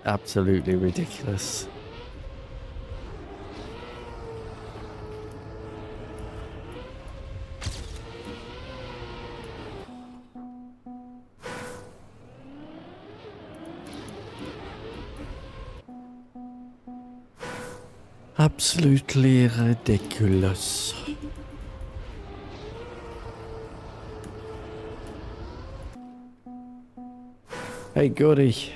Absolutely ridiculous. Absolutely ridiculous. Hey, Goody.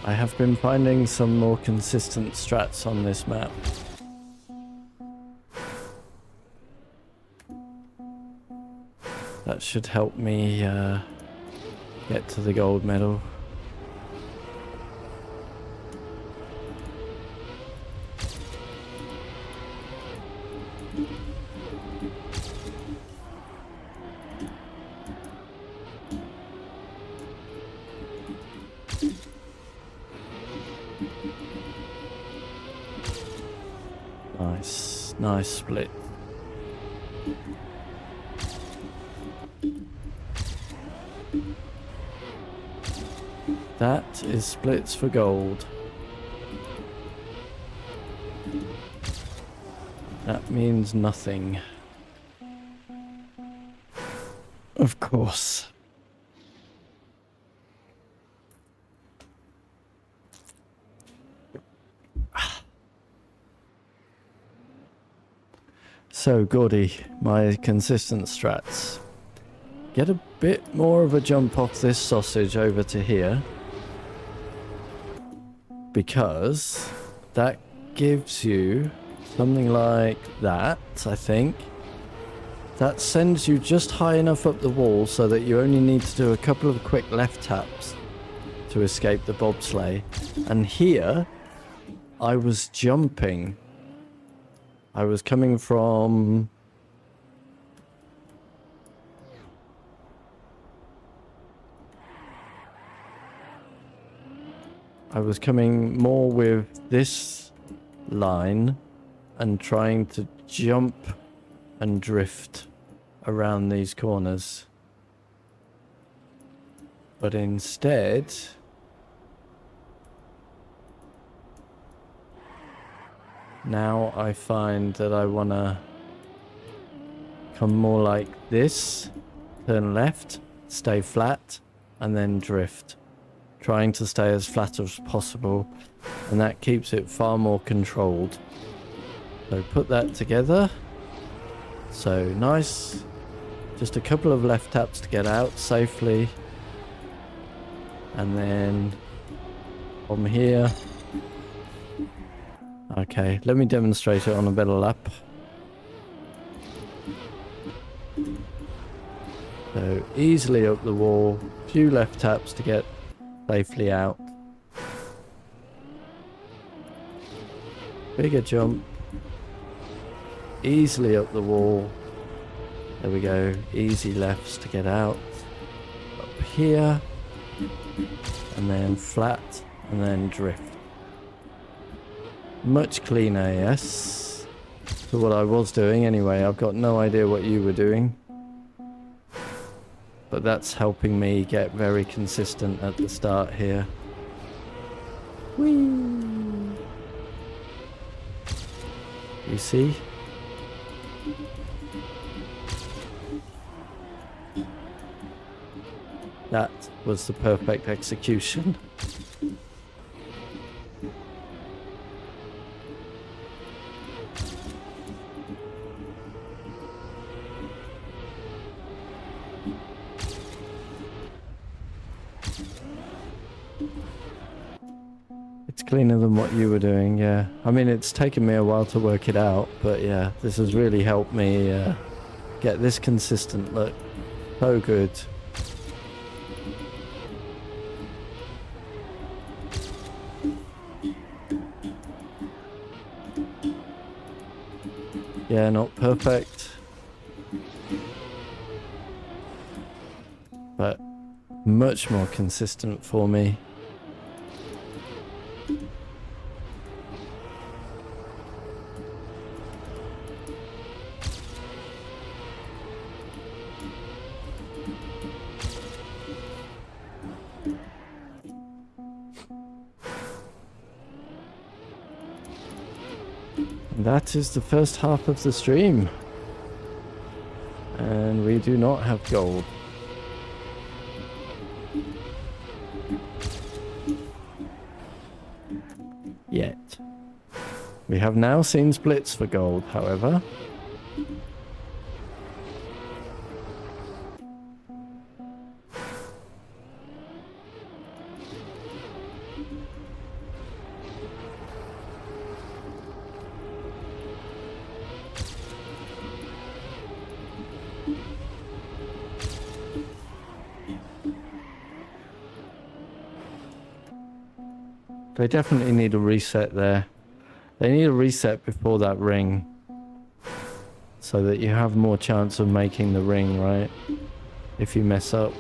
I have been finding some more consistent strats on this map. That should help me get to the gold medal. Nice split. That is splits for gold. That means nothing. Of course. So, Gordy, my consistent strats. Get a bit more of a jump off this sausage over to here. Because that gives you something like that, I think. That sends you just high enough up the wall so that you only need to do a couple of quick left taps to escape the bobsleigh. And here, I was jumping. I was coming from... I was coming more with this line and trying to jump and drift around these corners. But instead... now I find that I want to come more like this, turn left, stay flat, and then drift. Trying to stay as flat as possible, and that keeps it far more controlled. So put that together. So nice. Just a couple of left taps to get out safely. And then from here. Okay, let me demonstrate it on a better lap. So easily up the wall, few left taps to get safely out. Bigger jump. Easily up the wall. There we go, easy lefts to get out. Up here. And then flat, and then drift. Much cleaner, yes. To what I was doing anyway. I've got no idea what you were doing. But that's helping me get very consistent at the start here. Whee! You see? That was the perfect execution. It's cleaner than what you were doing, yeah. I mean, it's taken me a while to work it out, but yeah, this has really helped me get this consistent look. So good. Yeah, not perfect. But much more consistent for me. That is the first half of the stream. And we do not have gold. Yet. We have now seen splits for gold, however. They definitely need a reset there. They need a reset before that ring. So that you have more chance of making the ring, right? If you mess up.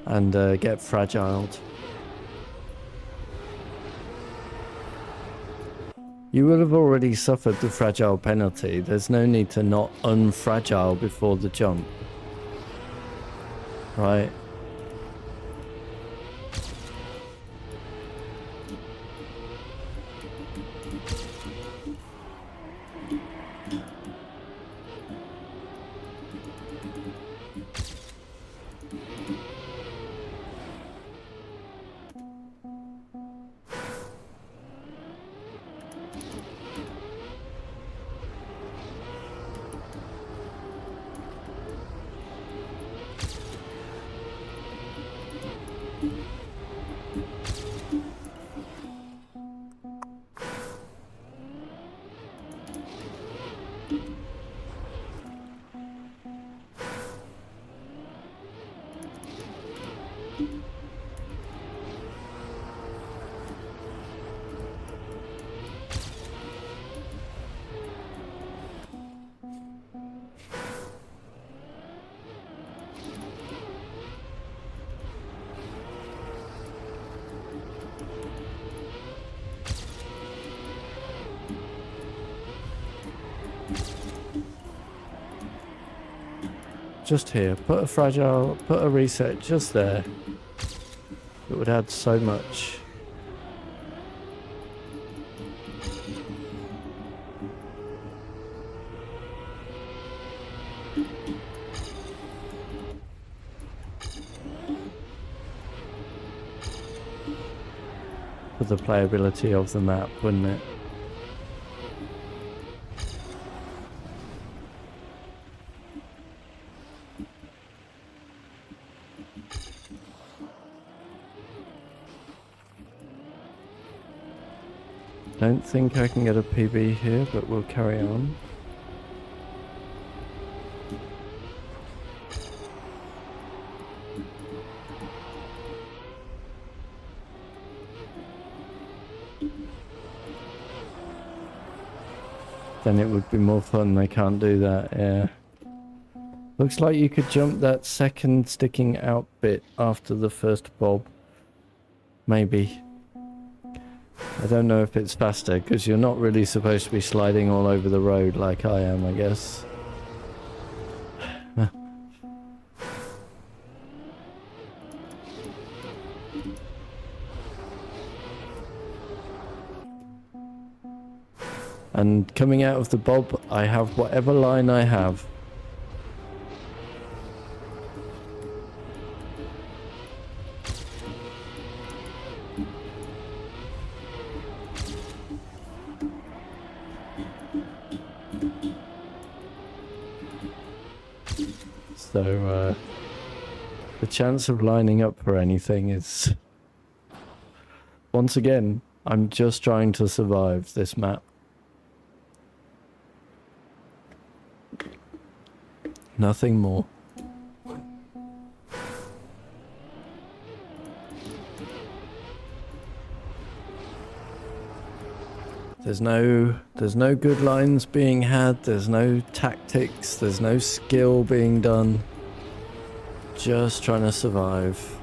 And get fragiled. You will have already suffered the fragile penalty. There's no need to not unfragile before the jump. Right? Just here. Put a reset just there. It would add so much. for the playability of the map, wouldn't it? Don't think I can get a PB here, but we'll carry on. Then it would be more fun. They can't do that, yeah. Looks like you could jump that second sticking out bit after the first bob. Maybe. I don't know if it's faster, because you're not really supposed to be sliding all over the road like I am, I guess. And coming out of the bob, I have whatever line I have. So, the chance of lining up for anything is... Once again, I'm just trying to survive this map. Nothing more. There's no good lines being had, there's no tactics, there's no skill being done. Just trying to survive.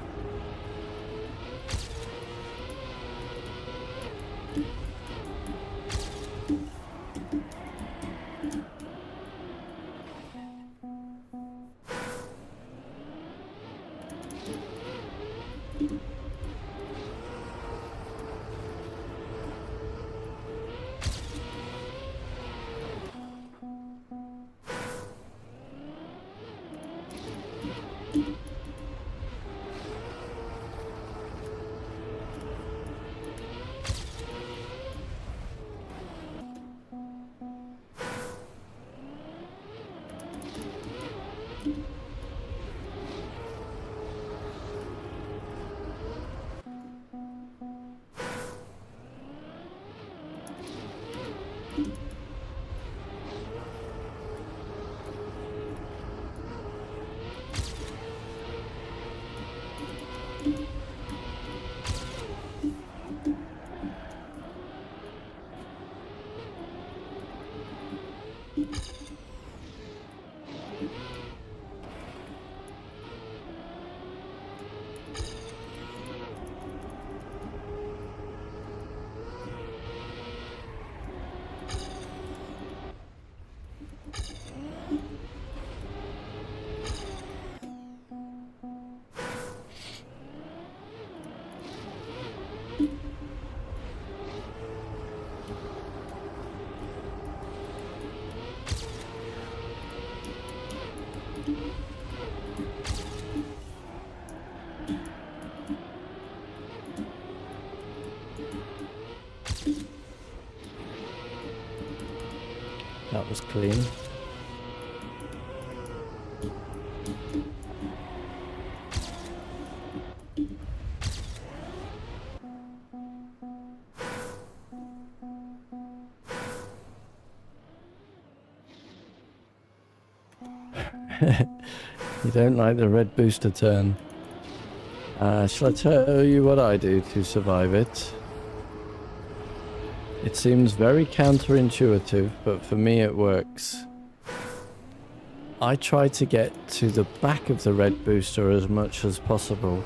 That was clean. You don't like the red booster turn. Shall I tell you what I do to survive it? It seems very counterintuitive, but for me it works. I try to get to the back of the red booster as much as possible.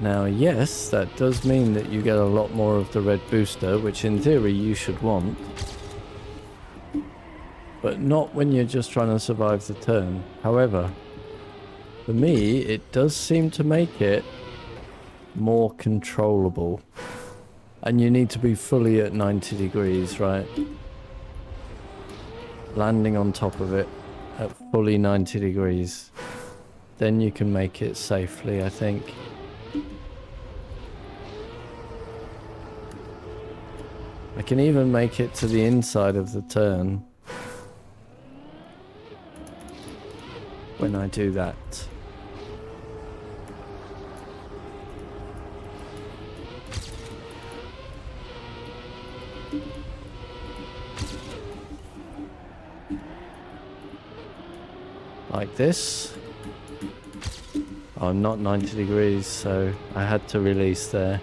Now, yes, that does mean that you get a lot more of the red booster, which in theory you should want. But not when you're just trying to survive the turn. However, for me, it does seem to make it more controllable. And you need to be fully at 90 degrees, right? Landing on top of it at fully 90 degrees. Then you can make it safely, I think. I can even make it to the inside of the turn when I do that. Like this. Oh, not 90 degrees, so I had to release there.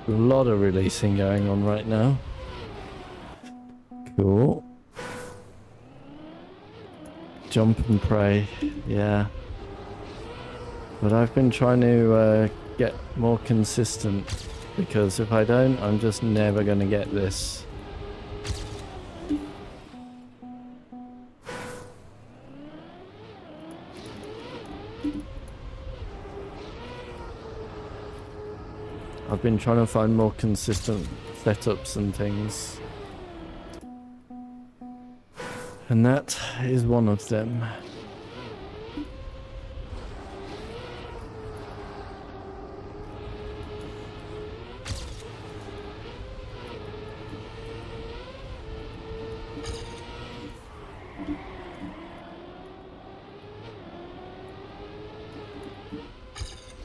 A lot of releasing going on right now. Cool. Jump and pray, yeah. But I've been trying to get more consistent, because if I don't, I'm just never going to get this. I've been trying to find more consistent setups and things. And that is one of them.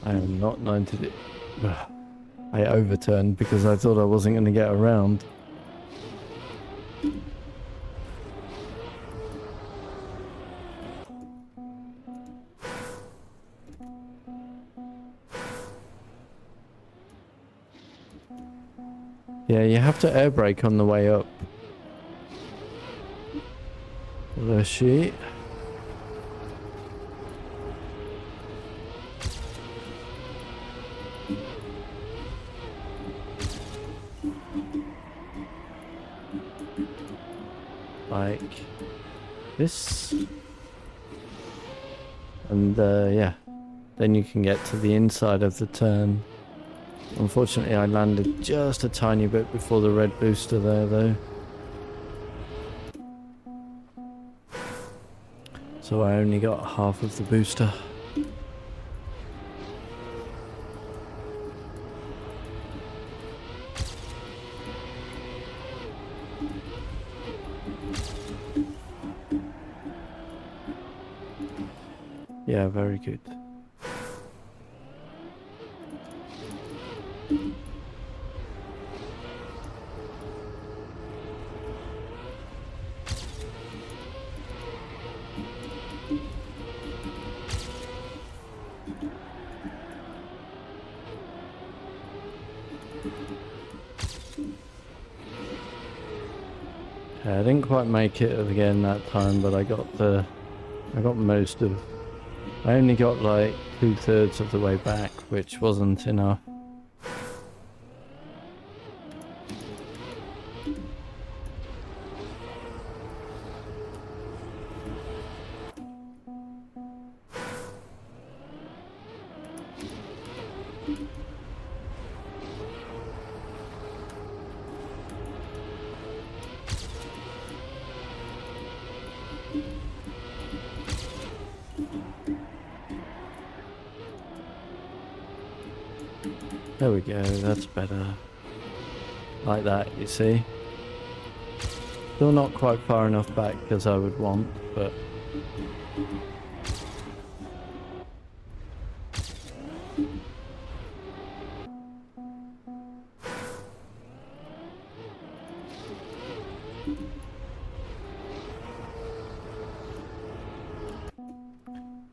I am not 90. I overturned because I thought I wasn't going to get around. Yeah, you have to air brake on the way up. The sheet. Like this. And yeah, then you can get to the inside of the turn. Unfortunately, I landed just a tiny bit before the red booster there, though. So I only got half of the booster. Yeah, very good. Yeah, I didn't quite make it again that time, but I got most of. I only got like 2/3 of the way back, which wasn't enough. There we go, that's better. Like that, you see? Still not quite far enough back as I would want, but...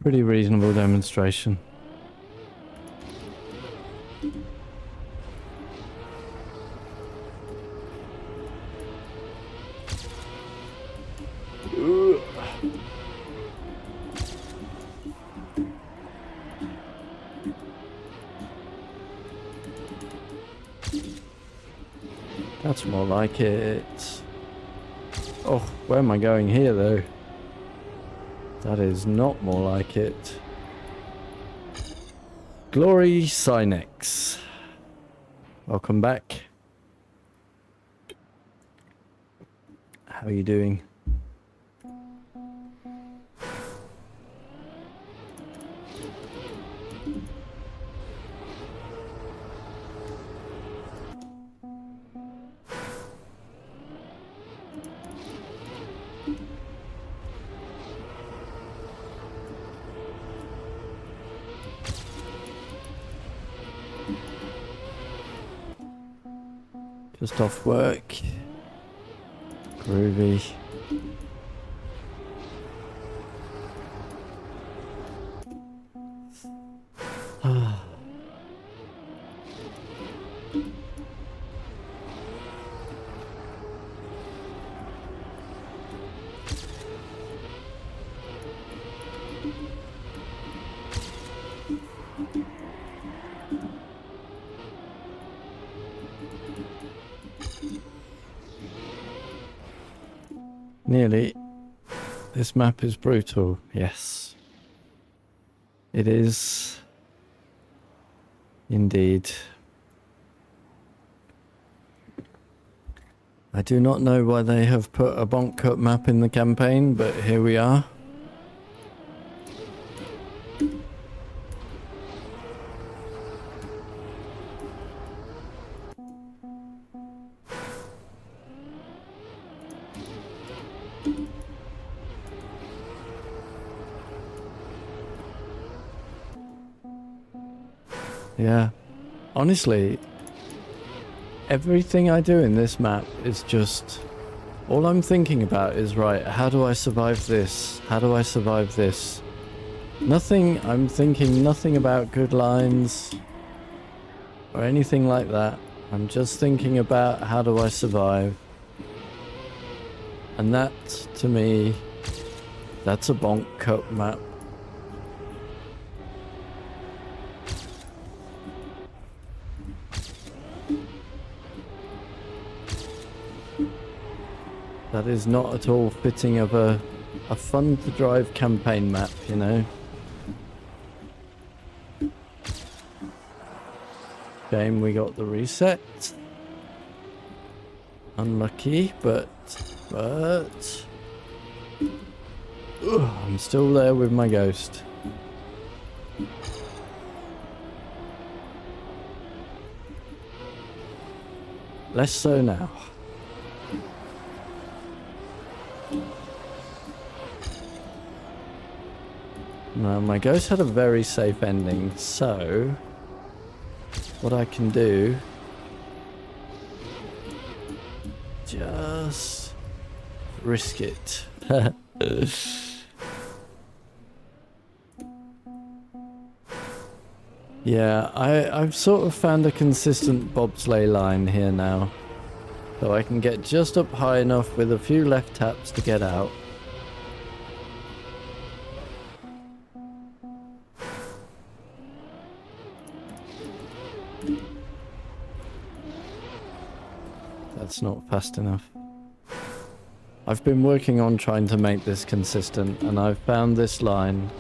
pretty reasonable demonstration. That's more like it. Oh, where am I going here though? That is not more like it. Glory Sinex. Welcome back. How are you doing? Just off work. Groovy. Nearly. This map is brutal. Yes. It is. Indeed. I do not know why they have put a bonk cut map in the campaign, but here we are. Yeah. Honestly, everything I do in this map is just... all I'm thinking about is, right, how do I survive this? How do I survive this? Nothing, I'm thinking nothing about good lines or anything like that. I'm just thinking about how do I survive. And that, to me, that's a bonk cut map. That is not at all fitting of a fun to drive campaign map, you know. Game, we got the reset. Unlucky, but I'm still there with my ghost. Less so now. Now, my ghost had a very safe ending, so what I can do, just risk it. Yeah, I've sort of found a consistent bobsleigh line here now, so I can get just up high enough with a few left taps to get out. That's not fast enough. I've been working on trying to make this consistent, and I've found this line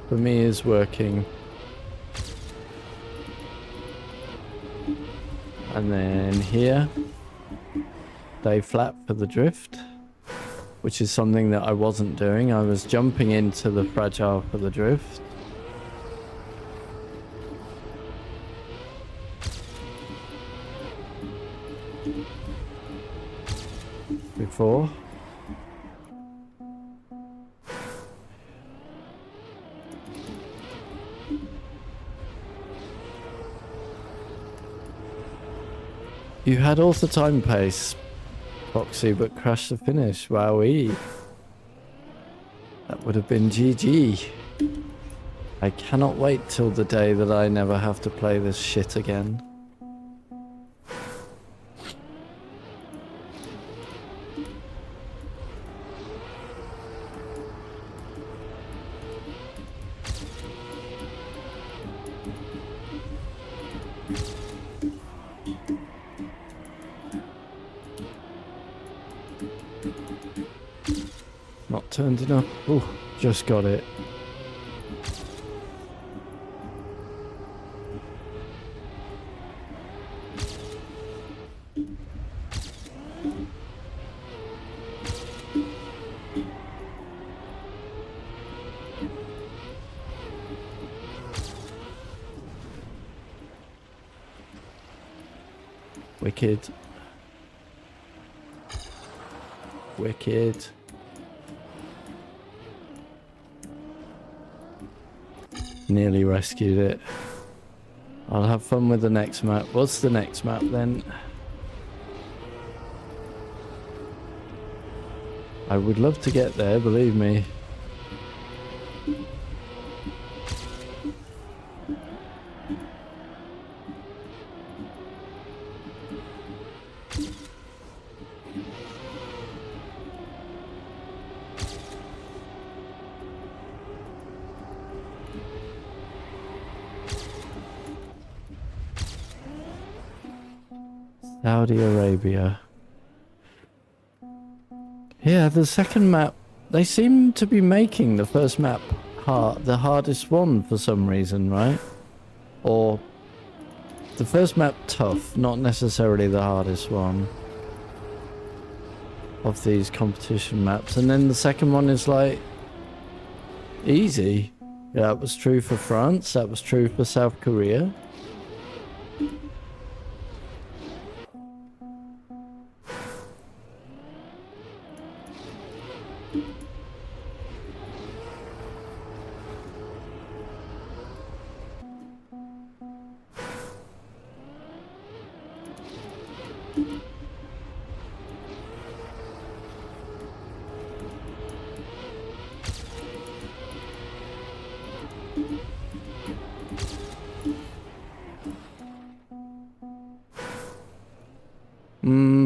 for me is working. And then here, stay flat for the drift, which is something that I wasn't doing. I was jumping into the fragile for the drift. Before. You had all the time pace, Foxy, but crashed the finish. Wowee. That would have been GG. I cannot wait till the day that I never have to play this shit again. Not turned enough. Ooh, just got it. Wicked. Wicked. Nearly rescued it. I'll have fun with the next map. What's the next map then? I would love to get there, believe me. Saudi Arabia. Yeah, the second map, they seem to be making the first map the hardest one for some reason, right? Or the first map tough, not necessarily the hardest one of these competition maps. And then the second one is like easy. Yeah, that was true for France, that was true for South Korea.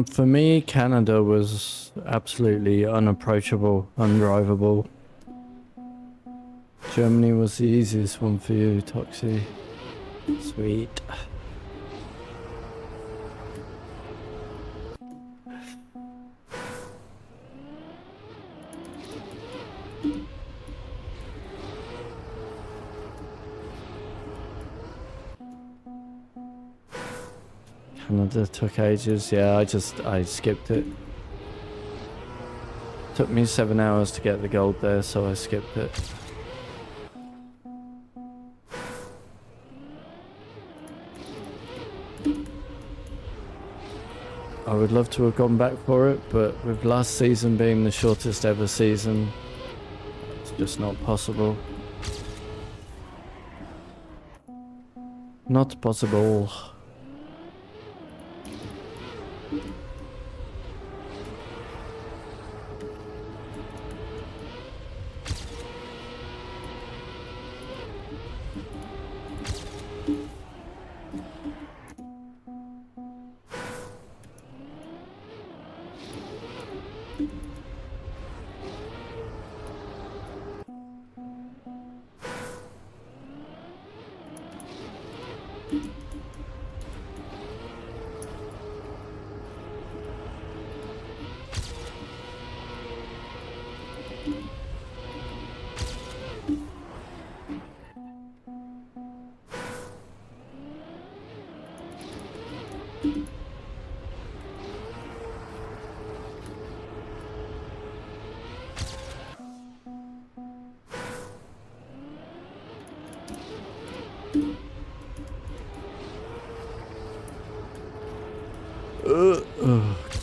For me, Canada was absolutely unapproachable, undrivable. Germany was the easiest one for you, Toxie. Sweet. Canada took ages. Yeah, I skipped it. Took me 7 hours to get the gold there, so I skipped it. I would love to have gone back for it, but with last season being the shortest ever season, it's just not possible. Not possible.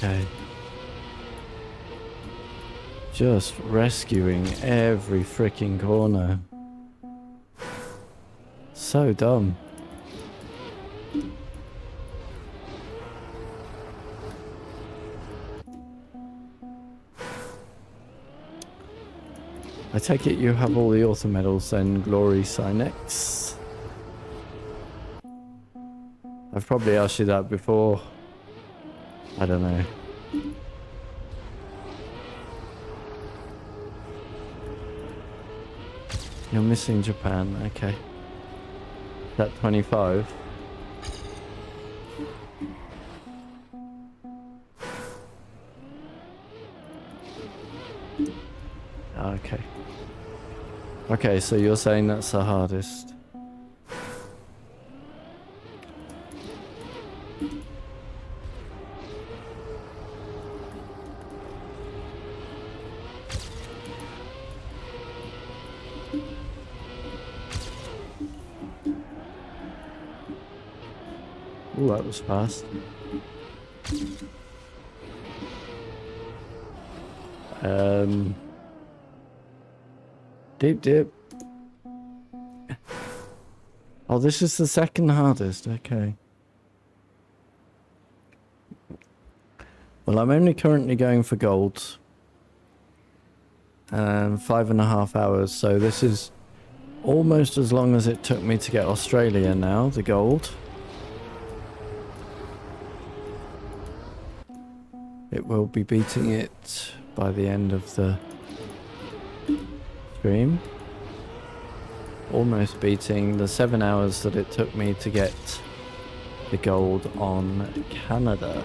Okay. Just rescuing every freaking corner. So dumb. I take it you have all the author medals then, Glory Sinex. I've probably asked you that before. I don't know. You're missing Japan, okay. That 25. Okay. Okay, so you're saying that's the hardest. Ooh, that was fast. Deep dip. Oh, this is the second hardest. Okay. Well, I'm only currently going for gold. 5.5 hours, so this is almost as long as it took me to get Australia now, the gold. It will be beating it by the end of the stream. Almost beating the 7 hours that it took me to get the gold on Canada.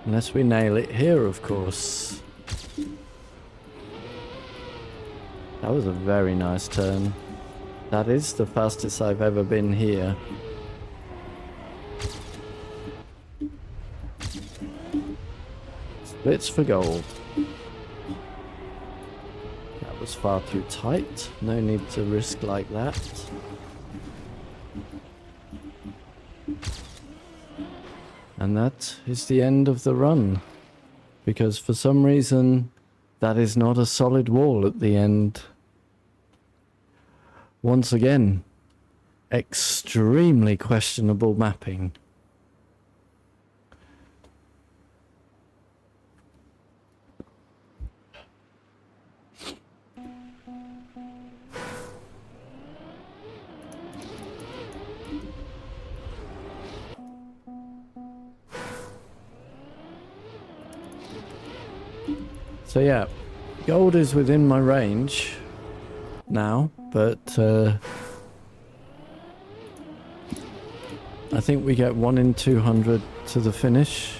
Unless we nail it here, of course. That was a very nice turn. That is the fastest I've ever been here. Splits for gold. That was far too tight. No need to risk like that. And that is the end of the run. Because for some reason, that is not a solid wall at the end. Once again, extremely questionable mapping. So yeah, gold is within my range now, but I think we get 1 in 200 to the finish.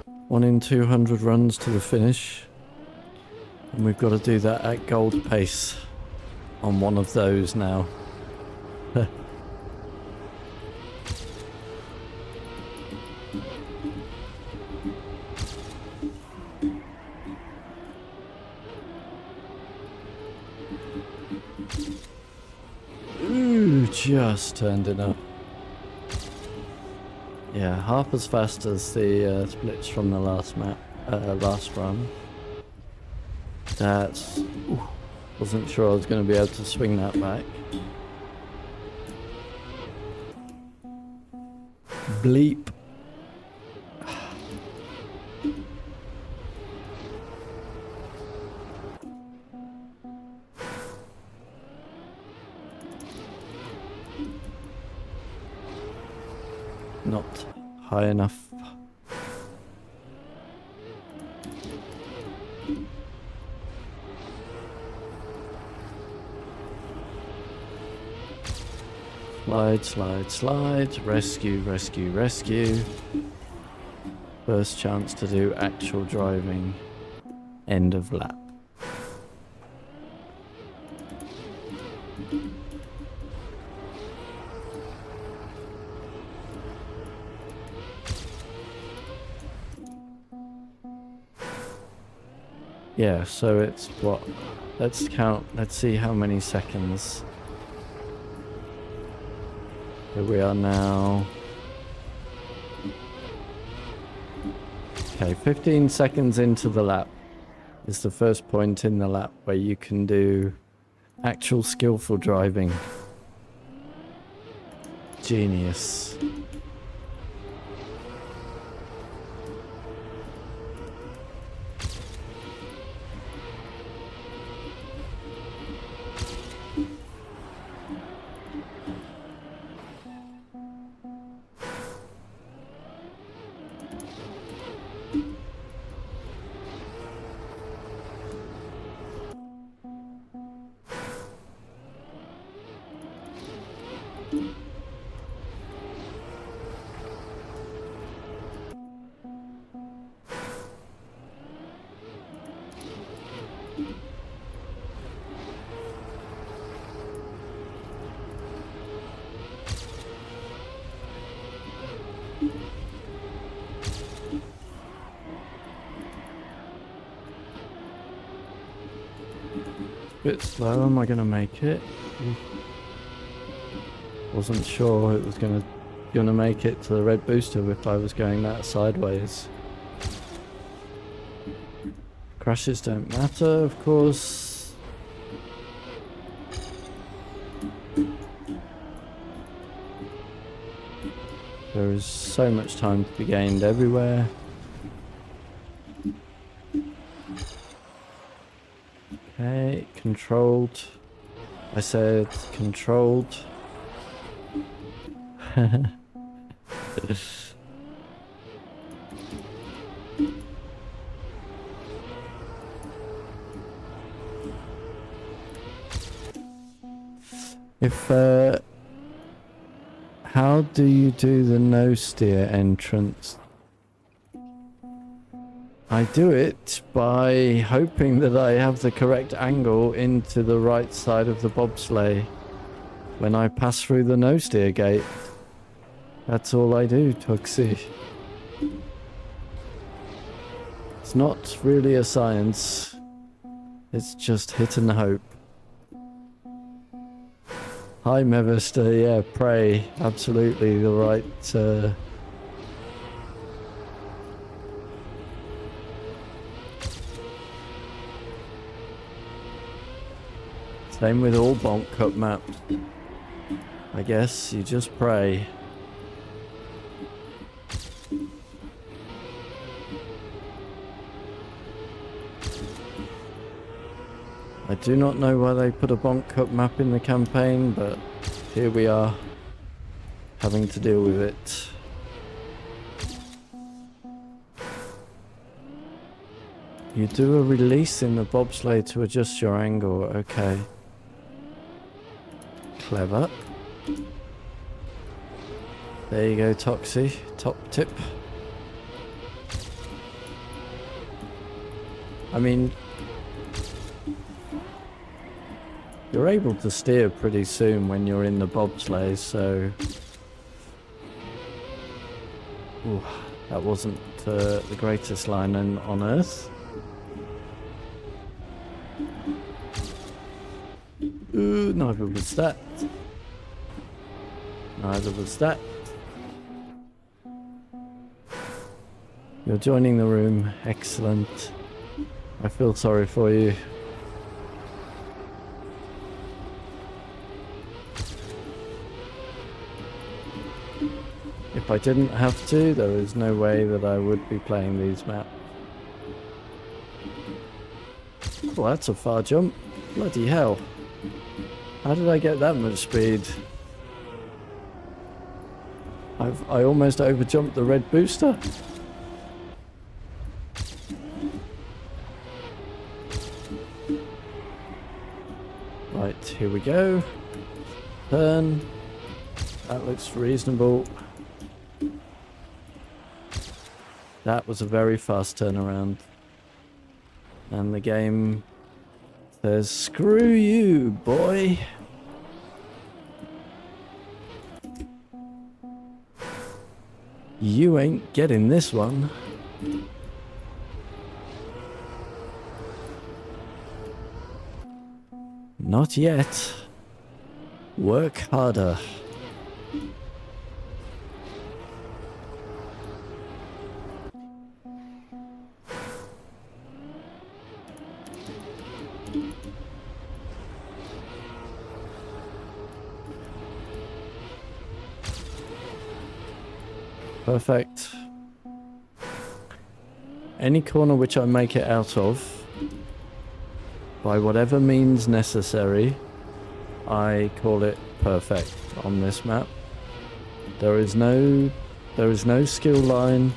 1 in 200 runs to the finish. And we've got to do that at gold pace on one of those now. Ooh, just turned it up. Yeah, half as fast as the splits from the last last run. That's... Ooh, wasn't sure I was going to be able to swing that back. Bleep. Not high enough. Slide, slide, slide. Rescue, rescue, rescue. First chance to do actual driving. End of lap. Yeah, so it's what? Let's count. Let's see how many seconds. Here we are now. Okay, 15 seconds into the lap is the first point in the lap where you can do actual skillful driving. Genius. Bit slow, am I gonna make it? Wasn't sure it was gonna make it to the red booster if I was going that sideways. Crashes don't matter, of course. There is so much time to be gained everywhere. Okay, controlled. I said controlled. How do you do the no steer entrance? I do it by hoping that I have the correct angle into the right side of the bobsleigh when I pass through the no steer gate. That's all I do, Tuxie. It's not really a science. It's just hit and hope. Hi, Mevista. Yeah, pray. Absolutely the right... Same with all Bonk Cup maps. I guess you just pray. I do not know why they put a Bonk Cup map in the campaign, but here we are, having to deal with it. You do a release in the bobsleigh to adjust your angle, okay. Clever. There you go, Toxie. Top tip. I mean, you're able to steer pretty soon when you're in the bobsleigh, so... Ooh, that wasn't the greatest line on Earth. Ooh, neither was that. Neither was that. You're joining the room. Excellent. I feel sorry for you. If I didn't have to, there is no way that I would be playing these maps. Oh, that's a far jump. Bloody hell. How did I get that much speed? I almost overjumped the red booster. Right, here we go. Turn. That looks reasonable. That was a very fast turnaround. And the game says, screw you, boy. You ain't getting this one. Not yet. Work harder. Perfect. Any corner which I make it out of, by whatever means necessary, I call it perfect on this map. There is no skill line.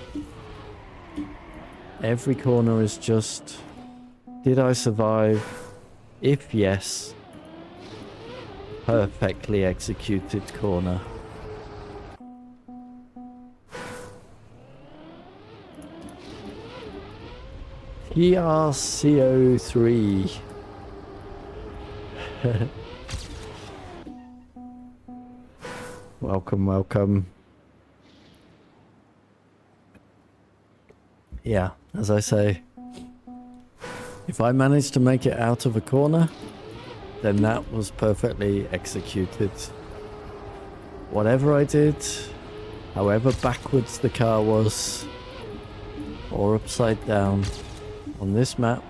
Every corner is just, did I survive? If yes, perfectly executed corner. PRCO3. Welcome, welcome. Yeah, as I say, if I managed to make it out of a corner, then that was perfectly executed. Whatever I did, however backwards the car was, or upside down, on this map,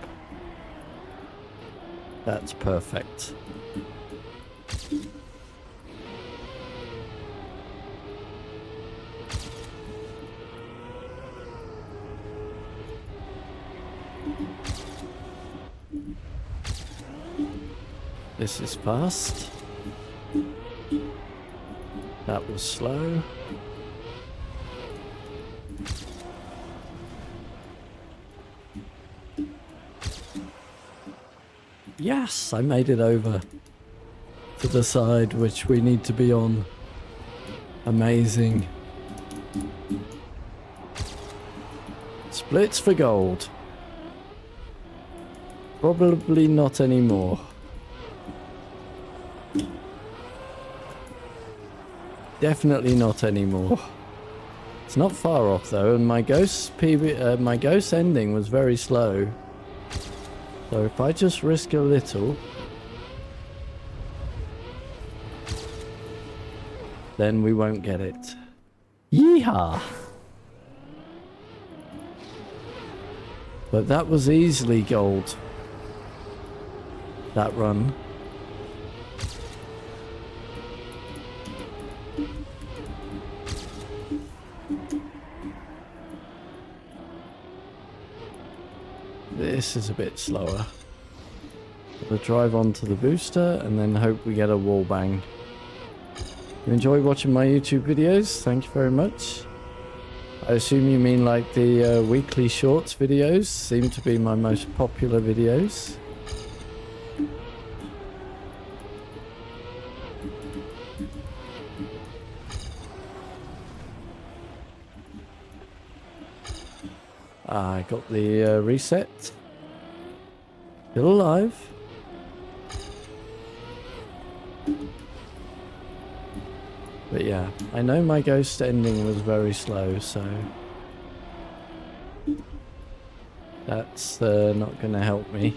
that's perfect. This is fast. That was slow. Yes, I made it over to the side which we need to be on. Amazing. Splits for gold. Probably not anymore. Definitely not anymore. It's not far off though, and my ghost ending was very slow. So if I just risk a little, then we won't get it. Yeehaw! But that was easily gold. That run. This is a bit slower. We'll drive onto the booster and then hope we get a wall bang. You enjoy watching my YouTube videos? Thank you very much. I assume you mean like the weekly shorts videos, seem to be my most popular videos. I got the reset. Still alive. But yeah, I know my ghost ending was very slow, so that's not going to help me.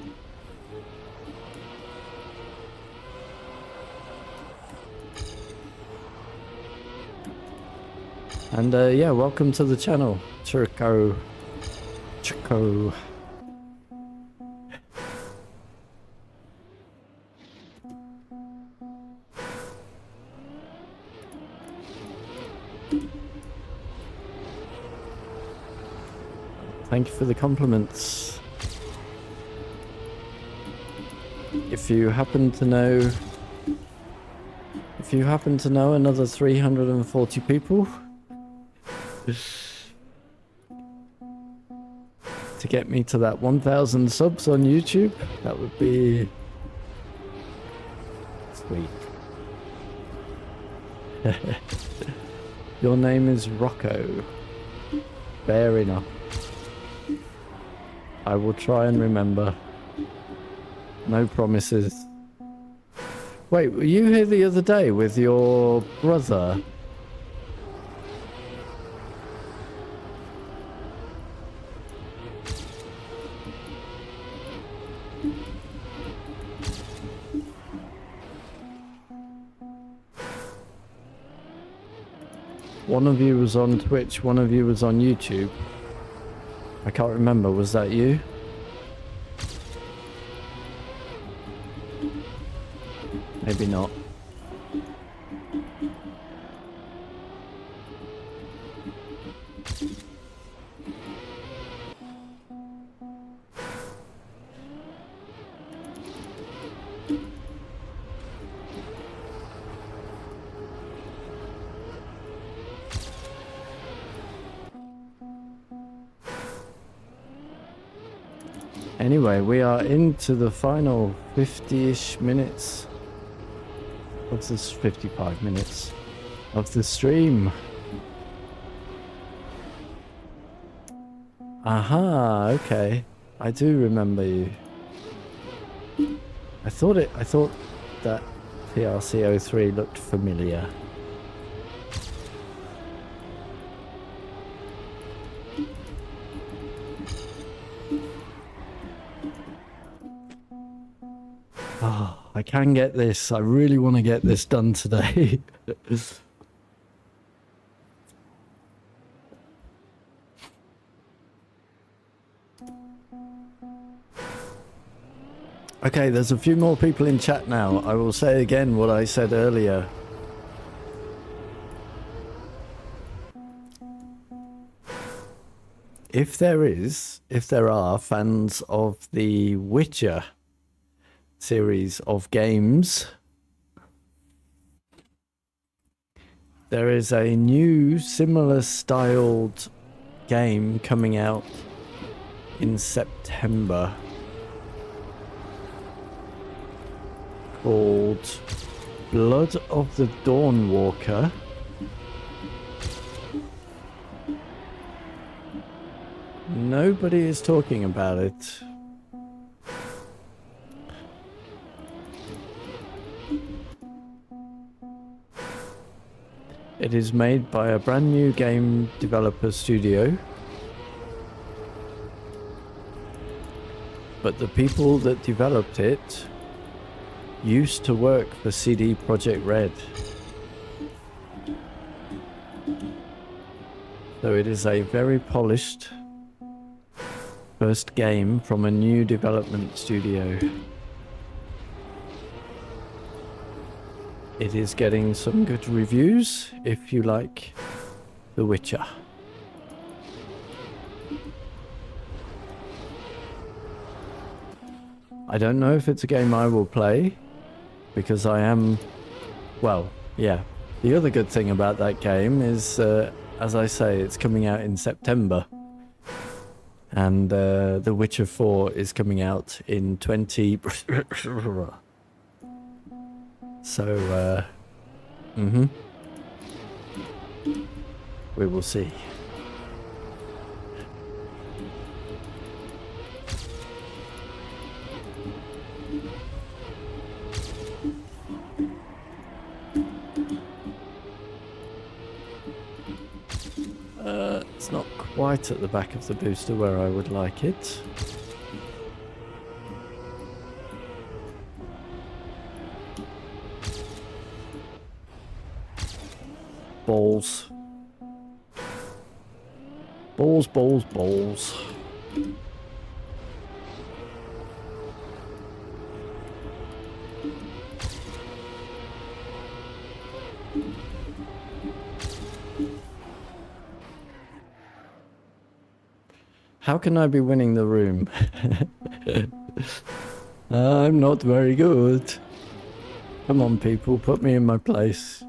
And yeah, welcome to the channel, Chico. Thank you for the compliments. If you happen to know another 340 people to get me to that 1,000 subs on YouTube, that would be sweet. Your name is Rocco. Fair enough. I will try and remember. No promises. Wait, were you here the other day with your brother? One of you was on Twitch, one of you was on YouTube. I can't remember, was that you? Maybe not. Anyway, we are into the final 50-ish minutes of this 55 minutes of the stream. Aha, okay. I do remember you. I thought that TRC03 looked familiar. Oh, I can get this. I really want to get this done today. Okay, there's a few more people in chat now. I will say again what I said earlier. If there are fans of the Witcher series of games, there is a new similar styled game coming out in September called Blood of the Dawnwalker. Nobody is talking about it. It is made by a brand new game developer studio. But the people that developed it used to work for CD Projekt Red. So it is a very polished first game from a new development studio. It is getting some good reviews if you like The Witcher. I don't know if it's a game I will play because I am, well, yeah. The other good thing about that game is, as I say, it's coming out in September. And The Witcher 4 is coming out in 20... So, we will see. It's not quite at the back of the booster where I would like it. Balls. Balls, balls, balls. How can I be winning the room? I'm not very good. Come on, people, put me in my place.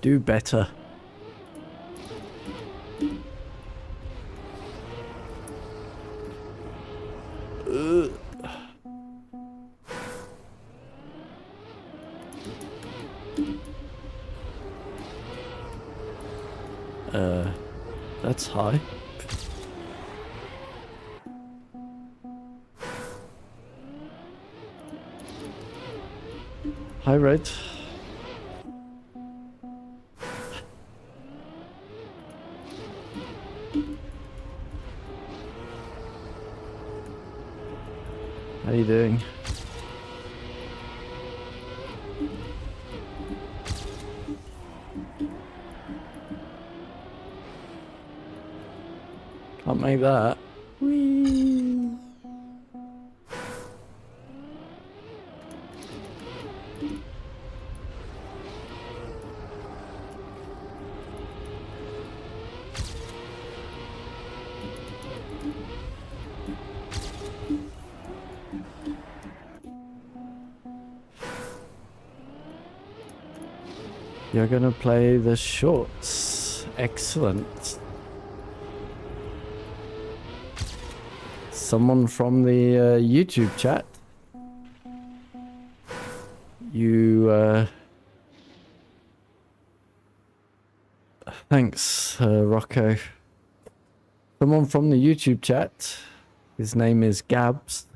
Do better. That's high. Hi, Red. How you doing? Can't make that. Whee! You're gonna play the shorts. Excellent. Someone from the YouTube chat. You, thanks, Rocco. Someone from the YouTube chat. His name is Gabs.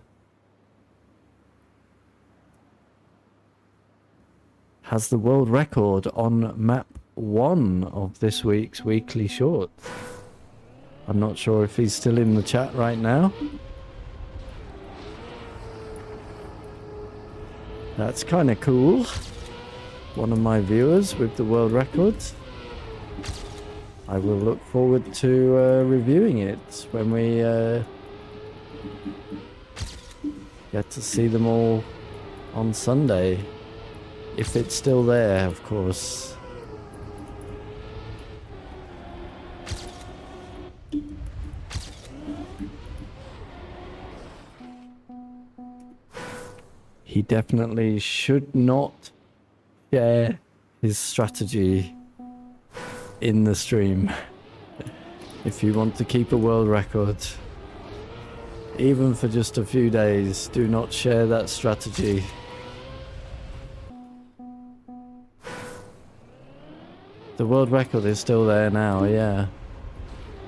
Has the world record on map 1 of this week's weekly short. I'm not sure if he's still in the chat right now. That's kind of cool. One of my viewers with the world records. I will look forward to reviewing it when we get to see them all on Sunday. If it's still there, of course. He definitely should not share his strategy in the stream. If you want to keep a world record, even for just a few days, do not share that strategy. The world record is still there now, yeah.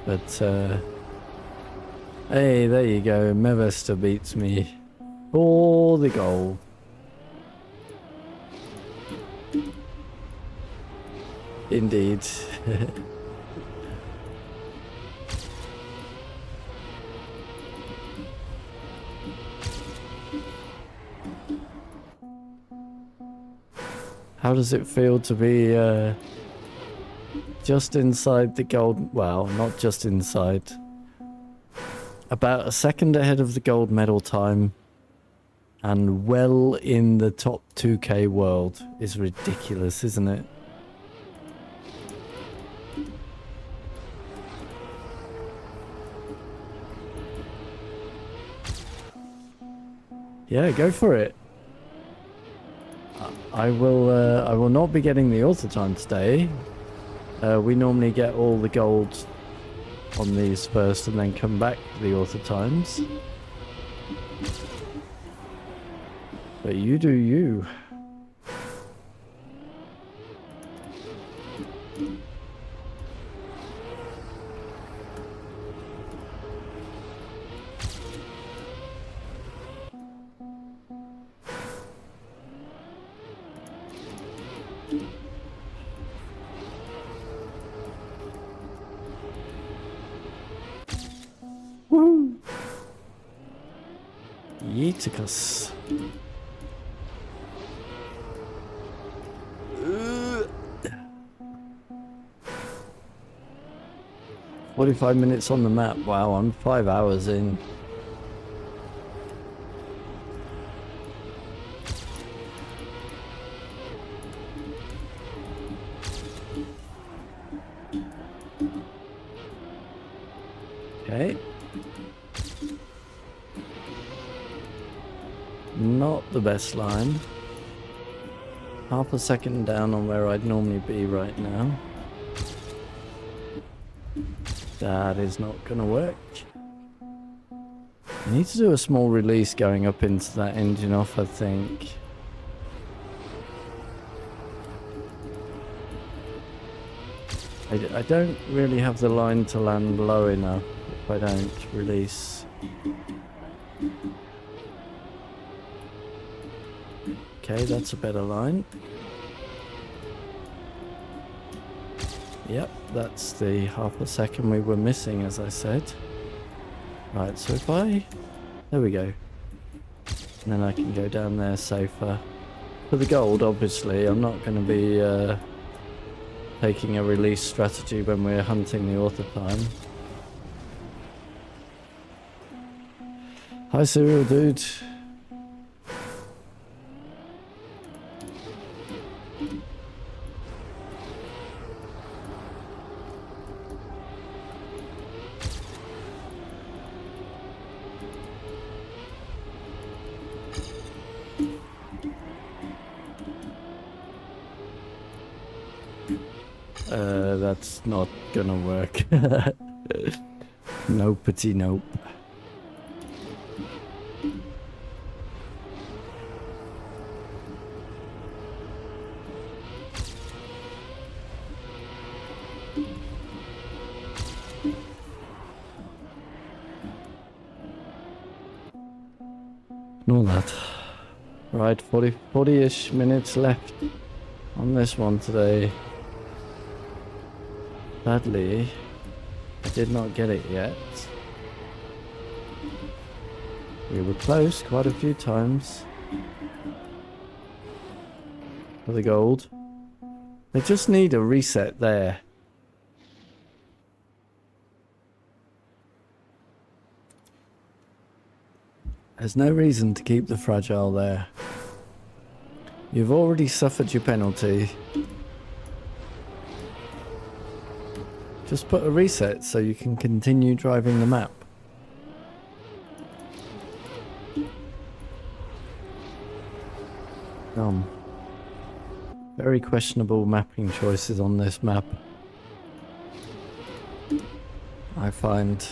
But, hey, there you go. Mevester beats me for the goal. Indeed. How does it feel to be just inside the gold? Well, not just inside. About a second ahead of the gold medal time. And well in the top 2K world is ridiculous, isn't it? Yeah, go for it. I will not be getting the author time today. We normally get all the gold on these first and then come back to the author times. But you do you. Woo! Yeetikus. 45 minutes on the map. Wow, I'm 5 hours in. Okay. Not the best line. Half a second down on where I'd normally be right now. That is not gonna work. I need to do a small release going up into that engine off, I think. I don't really have the line to land low enough if I don't release. Okay, that's a better line. Yep, that's the half a second we were missing, as I said. Right, so if I... There we go. And then I can go down there safer. For the gold, obviously, I'm not going to be taking a release strategy when we're hunting the author time. Hi, Serial Dude. That's not gonna work. Nopety nope. Ignore that. Right, 40-ish minutes left on this one today. Sadly, I did not get it yet. We were close quite a few times. For the gold. They just need a reset there. There's no reason to keep the fragile there. You've already suffered your penalty. Just put a reset so you can continue driving the map. Very questionable mapping choices on this map, I find.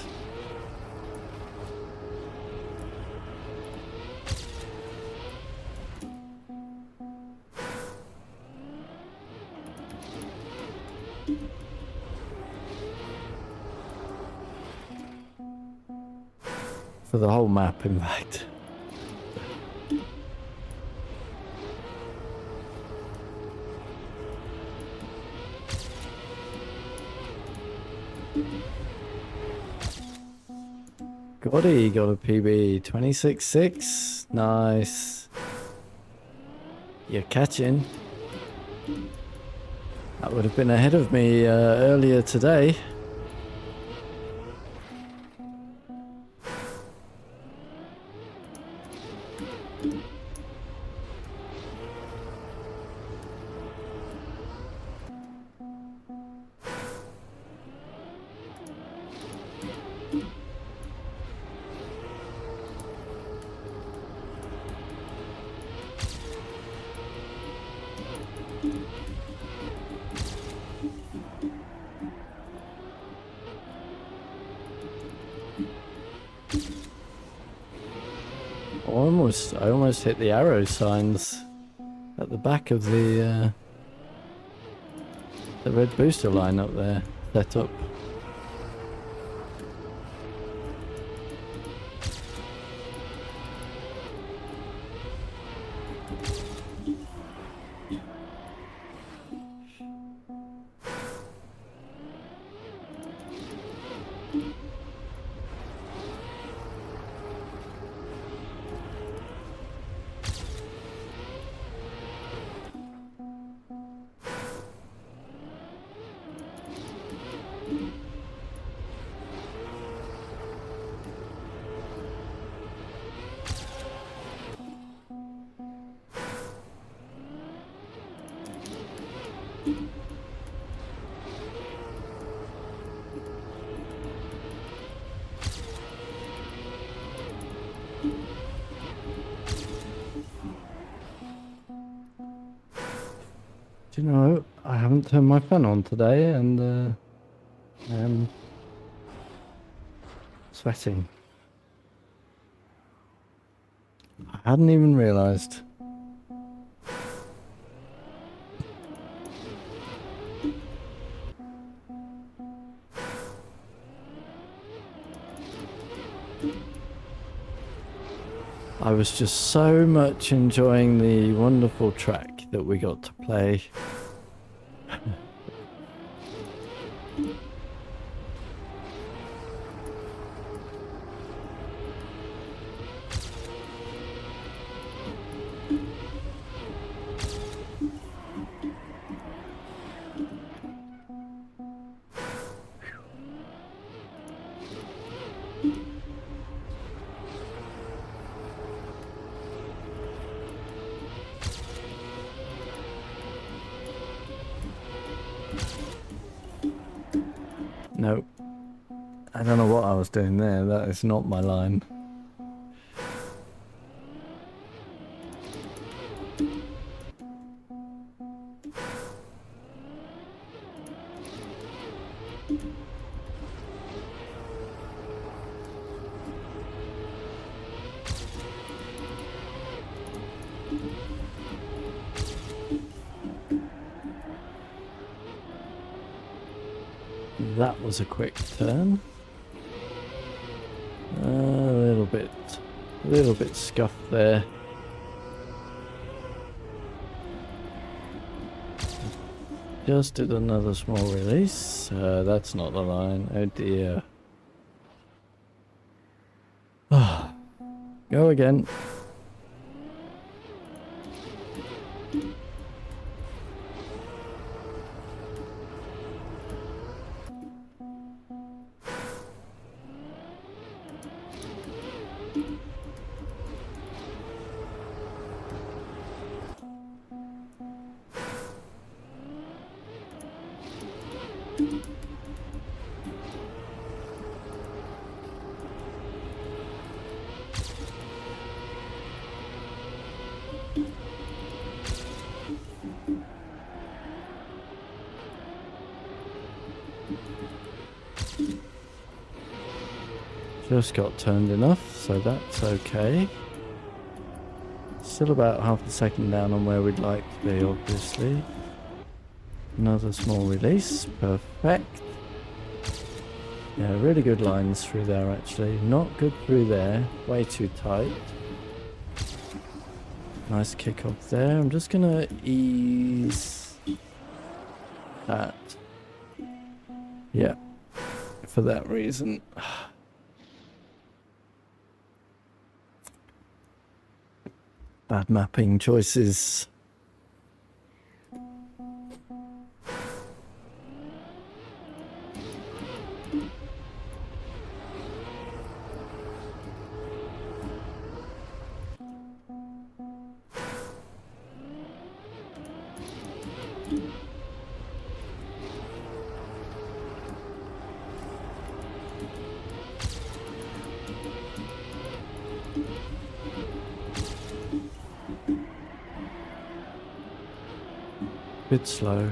For the whole map, in fact. Got a PB 26.6. Nice. You're catching. That would have been ahead of me earlier today. I almost hit the arrow signs at the back of the red booster line up there set up. Do you know, I haven't turned my fan on today and I am sweating. I hadn't even realised. I was just so much enjoying the wonderful track that we got to play. No, I don't know what I was doing there. That is not my line. That was a quick turn. A little bit scuffed there. just did another small release. That's not the line. Oh dear. Go again. Just got turned enough, so that's okay. Still about half a second down on where we'd like to be, obviously. Another small release, perfect. Yeah, really good lines through there actually. Not good through there, way too tight. Nice kick off there. I'm just gonna ease that. Yeah, for that reason. Bad mapping choices. Bit slow.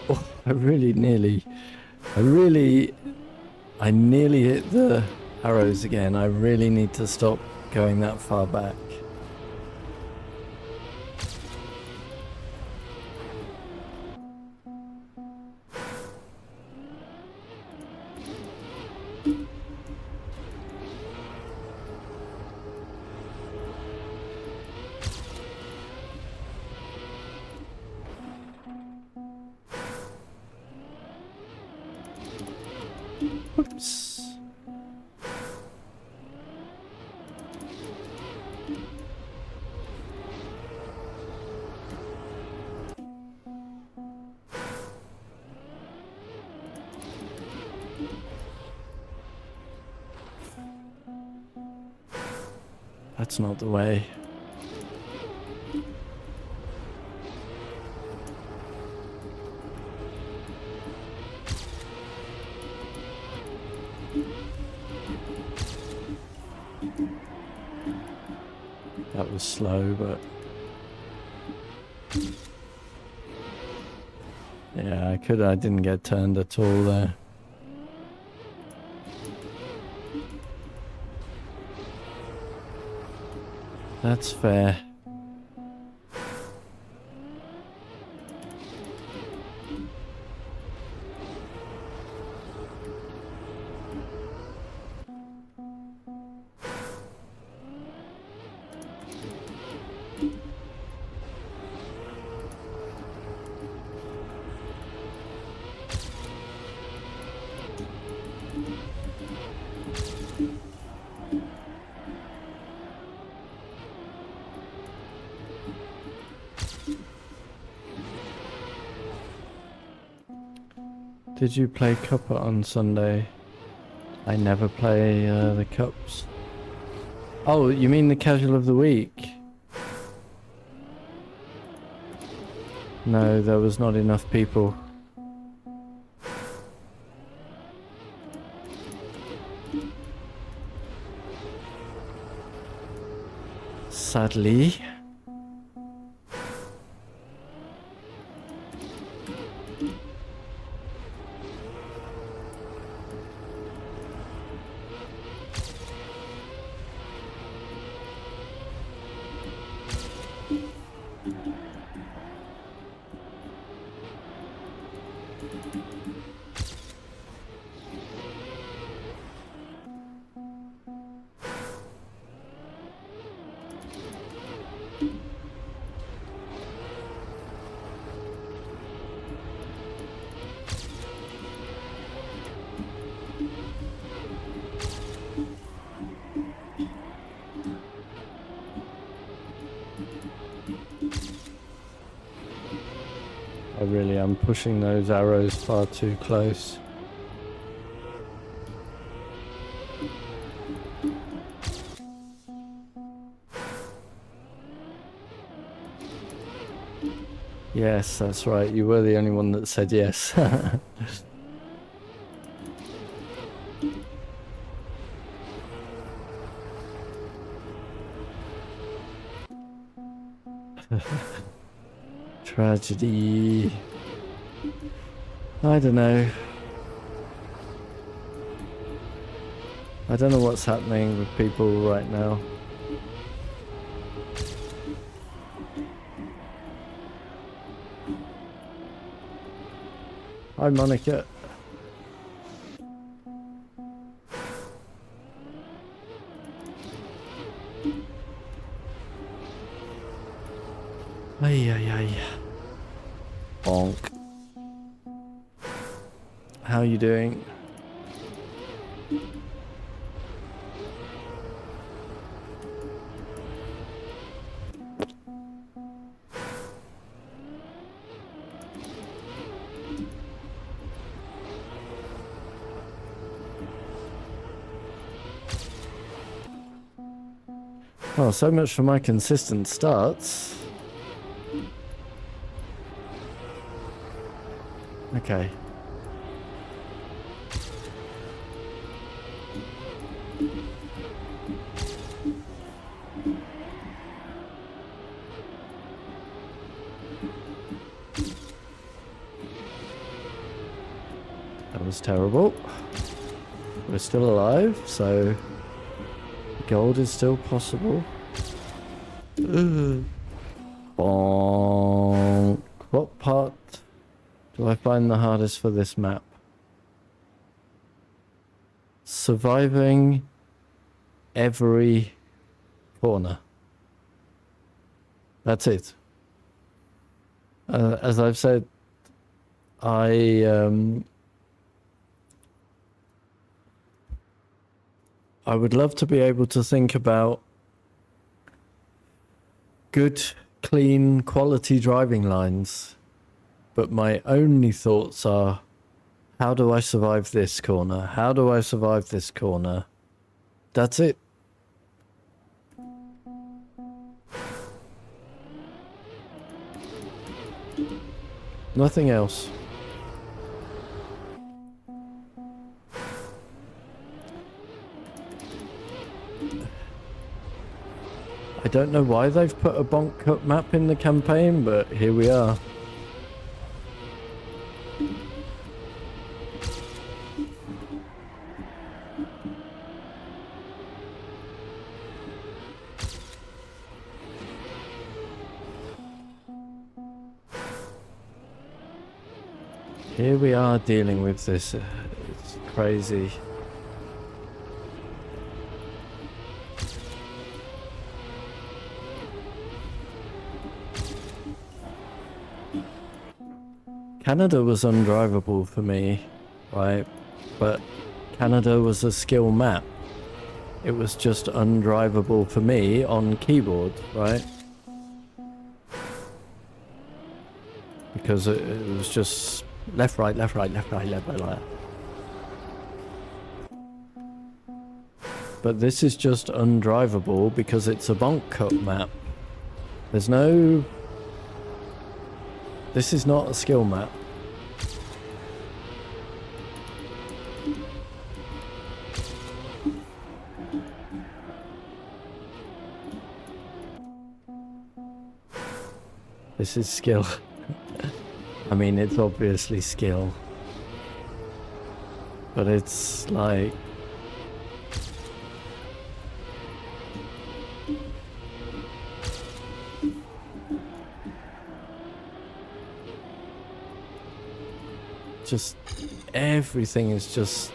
Oh, I nearly hit the arrows again. I really need to stop going that far back. Oops. That's not the way. That was slow, but yeah, I didn't get turned at all there. That's fair. Did you play Cuppa on Sunday? I never play the Cups. Oh, you mean the casual of the week? No, there was not enough people. Sadly. I really am pushing those arrows far too close. Yes, that's right. You were the only one that said yes. Tragedy. I don't know. I don't know what's happening with people right now. Hi, Monica. Ay, ay, ay. Bonk. How you doing? Oh, so much for my consistent starts. Okay. That was terrible. We're still alive, so gold is still possible. Bonk. What part do I find the hardest for this map? Surviving every corner. That's it. As I've said, I would love to be able to think about good, clean, quality driving lines, but my only thoughts are, how do I survive this corner? How do I survive this corner? That's it. Nothing else. I don't know why they've put a bonk cut map in the campaign, but here we are. Here we are dealing with this. It's crazy. Canada was undrivable for me, right? But Canada was a skill map. It was just undrivable for me on keyboard, right? Because it was just left, right, left, right, left, right, left, right, left. But this is just undrivable because it's a bonk cut map. There's no... This is not a skill map. This is skill. I mean, it's obviously skill. But it's like... just... everything is just...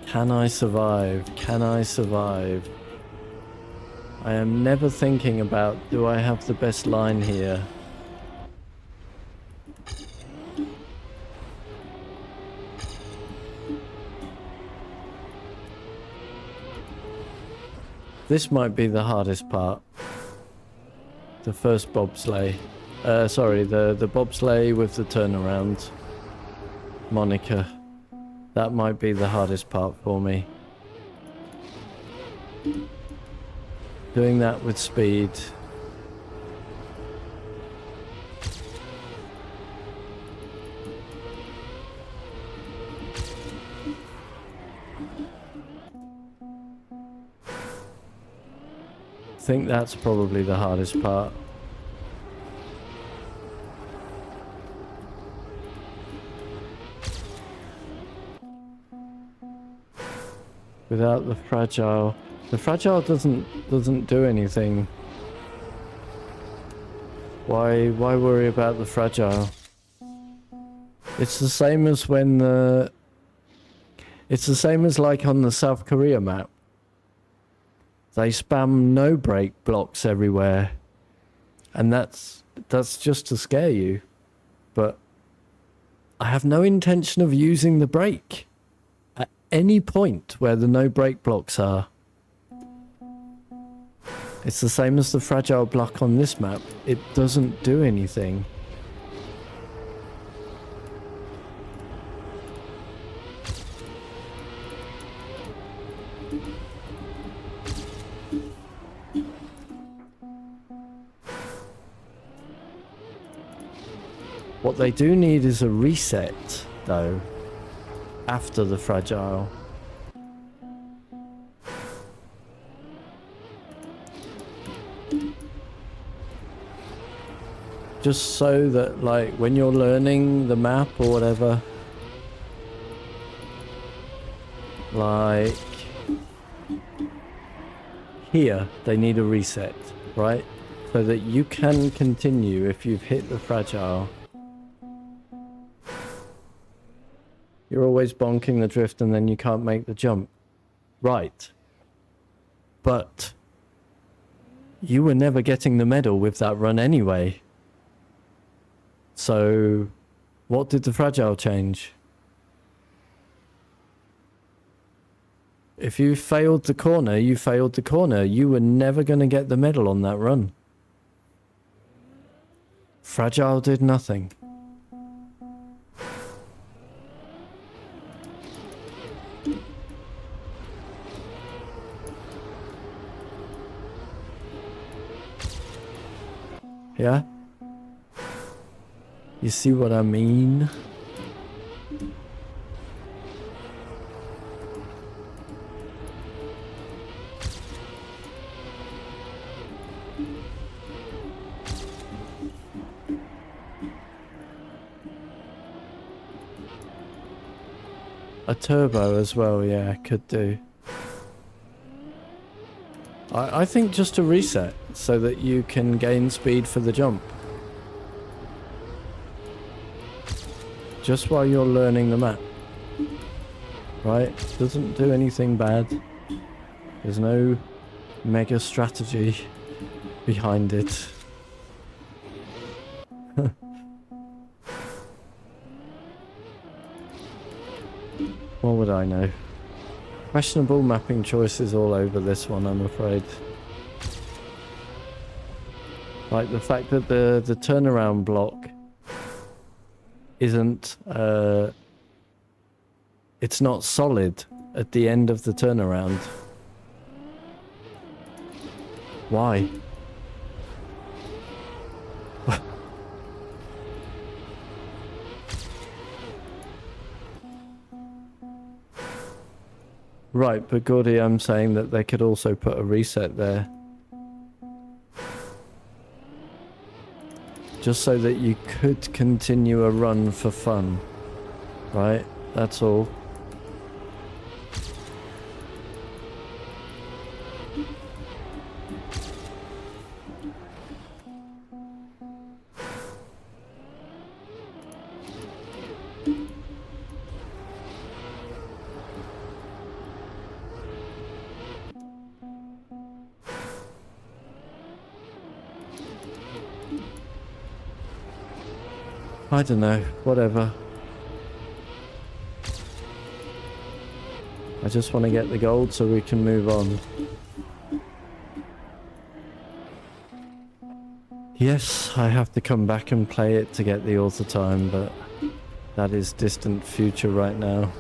Can I survive? Can I survive? I am never thinking about, do I have the best line here? This might be the hardest part. The first bobsleigh. Sorry, the bobsleigh with the turnaround moniker. That might be the hardest part for me. Doing that with speed. I think that's probably the hardest part. Without the fragile doesn't do anything. Why worry about the fragile? It's the same as when it's the same as like on the South Korea map. They spam no brake blocks everywhere. And that's just to scare you. But I have no intention of using the brake at any point where the no brake blocks are. It's the same as the fragile block on this map. It doesn't do anything. What they do need is a reset, though, after the fragile. Just so that, like, when you're learning the map or whatever, like, here, they need a reset, right? So that you can continue if you've hit the fragile. You're always bonking the drift and then you can't make the jump. Right. But you were never getting the medal with that run anyway. So what did the fragile change? If you failed the corner, you failed the corner. You were never going to get the medal on that run. Fragile did nothing. Yeah? You see what I mean? A turbo as well, yeah, could do. I think just a reset so that you can gain speed for the jump. Just while you're learning the map. Right? Doesn't do anything bad. There's no mega strategy behind it. What would I know? Questionable mapping choices all over this one, I'm afraid. Like the fact that the turnaround block isn't it's not solid at the end of the turnaround. Why? Right, but Gordy, I'm saying that they could also put a reset there. Just so that you could continue a run for fun. Right? That's all. I don't know, whatever. I just want to get the gold so we can move on. Yes, I have to come back and play it to get the author time, but that is distant future right now.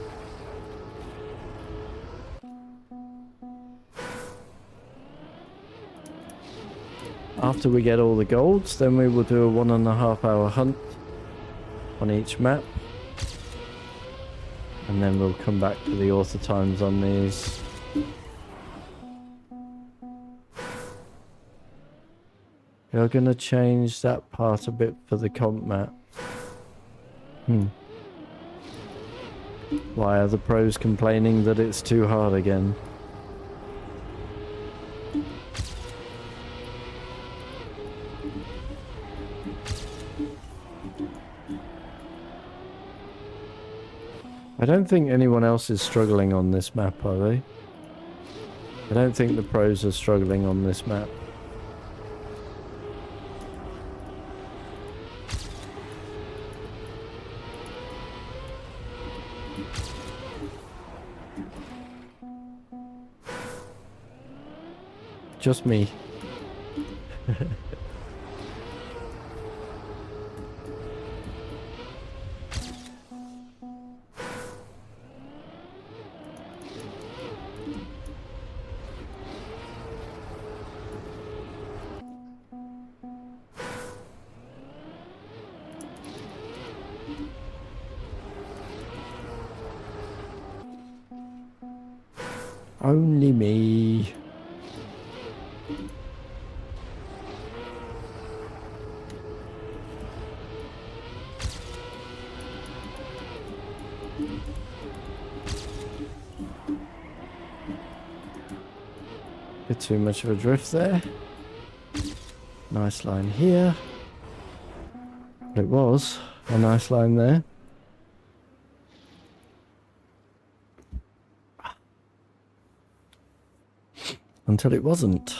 After we get all the golds, then we will do a 1.5 hour hunt on each map. And then we'll come back to the author times on these. You're gonna change that part a bit for the comp map. Why are the pros complaining that it's too hard again? I don't think anyone else is struggling on this map, are they? I don't think the pros are struggling on this map. Just me. Only me. Bit too much of a drift there. Nice line here. It was a nice line there. Until it wasn't.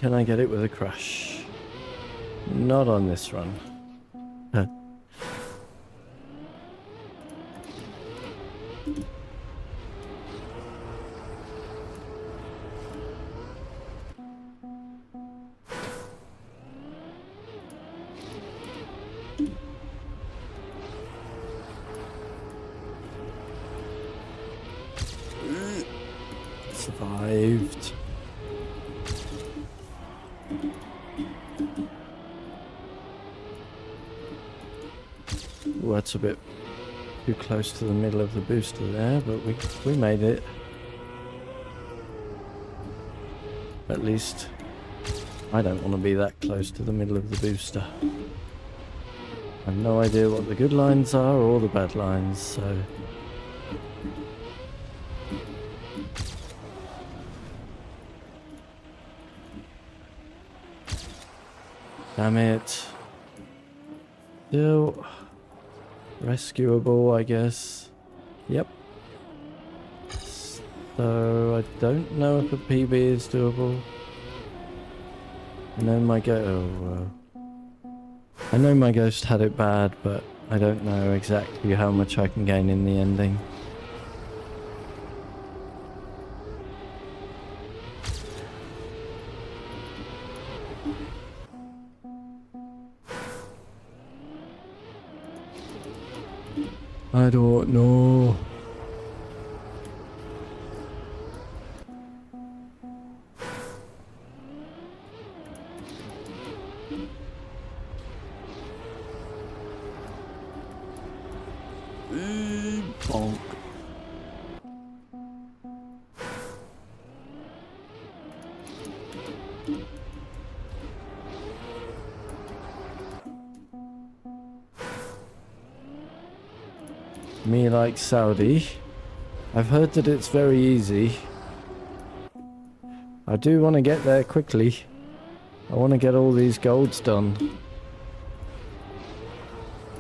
Can I get it with a crash? Not on this run. Huh. Survived. Ooh, that's a bit too close to the middle of the booster there, but we made it. At least I don't want to be that close to the middle of the booster. I have no idea what the good lines are or the bad lines, so... Damn it. Still rescuable, I guess. Yep. So I don't know if a PB is doable. I know my I know my ghost had it bad, but I don't know exactly how much I can gain in the ending. I don't know. Me like Saudi. I've heard that it's very easy. I do want to get there quickly. I want to get all these golds done.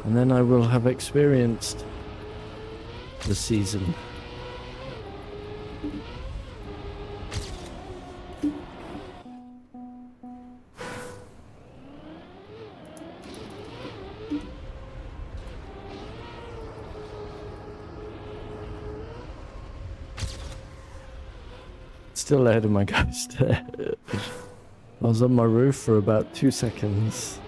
And then I will have experienced the season. Still ahead of my ghost. I was on my roof for about 2 seconds.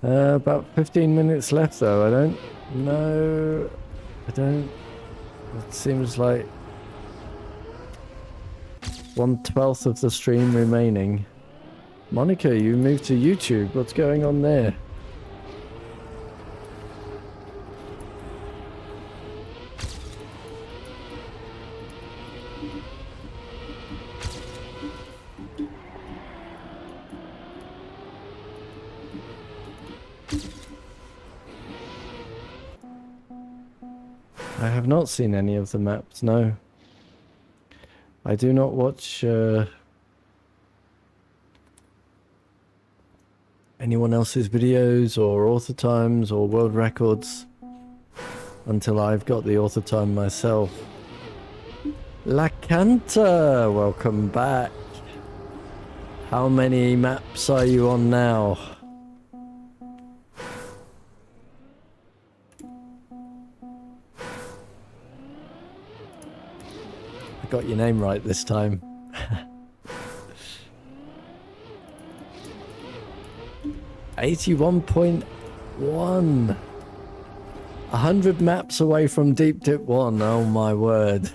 About 15 minutes left though. I don't know. It seems like 1/12 of the stream remaining. Monica, you moved to YouTube. What's going on there? I have not seen any of the maps, no. I do not watch anyone else's videos or author times or world records until I've got the author time myself. La Canta, welcome back. How many maps are you on now? Got your name right this time. 81.1. 100 maps away from Deep Dip 1. Oh my word.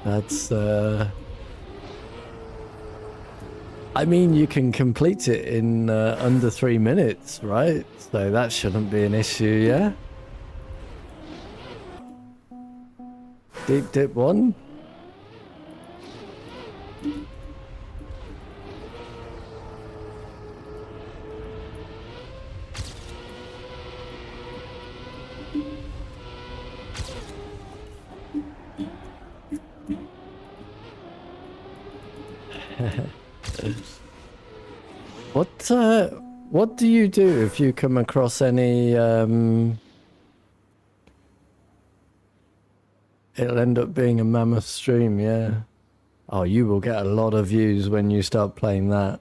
That's I mean, you can complete it in under 3 minutes, right? So that shouldn't be an issue, yeah? Deep Dip 1? What do you do if you come across any it'll end up being a mammoth stream, yeah. Oh, you will get a lot of views when you start playing that.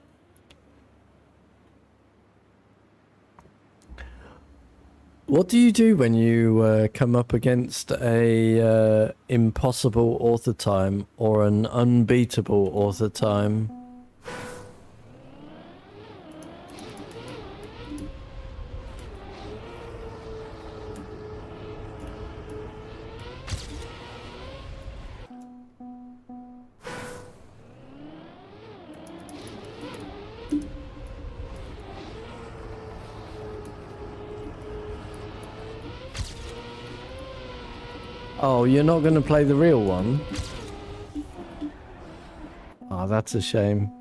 What do you do when you come up against a impossible author time or an unbeatable author time? Oh, you're not going to play the real one? Oh, that's a shame.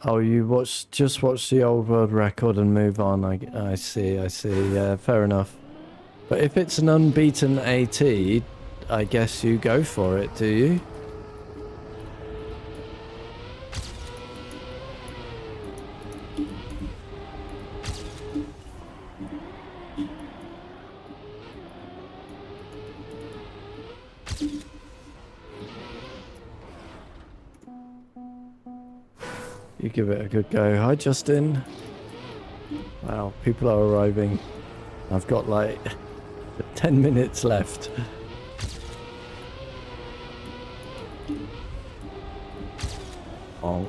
Oh, you just watch the old world record and move on. I see. Yeah, fair enough. But if it's an unbeaten AT, I guess you go for it, do you? You give it a good go. Hi, Justin. Wow, people are arriving. I've got like 10 minutes left. Oh.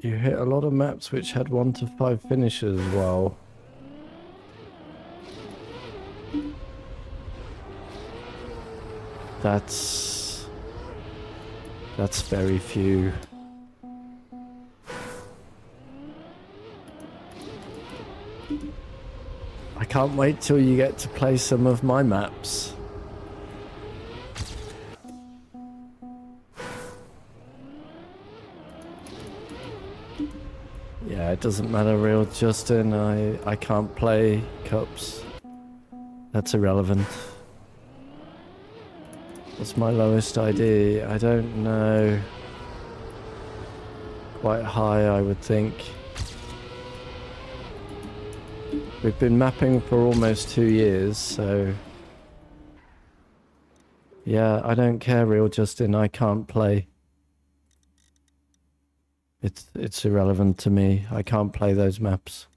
You hit a lot of maps which had 1 to 5 finishes. Wow. That's very few. I can't wait till you get to play some of my maps. it doesn't matter, real Justin. I can't play cups. That's irrelevant. What's my lowest ID? I don't know. Quite high, I would think. We've been mapping for almost 2 years, so... Yeah, I don't care, real Justin. I can't play. It's irrelevant to me. I can't play those maps.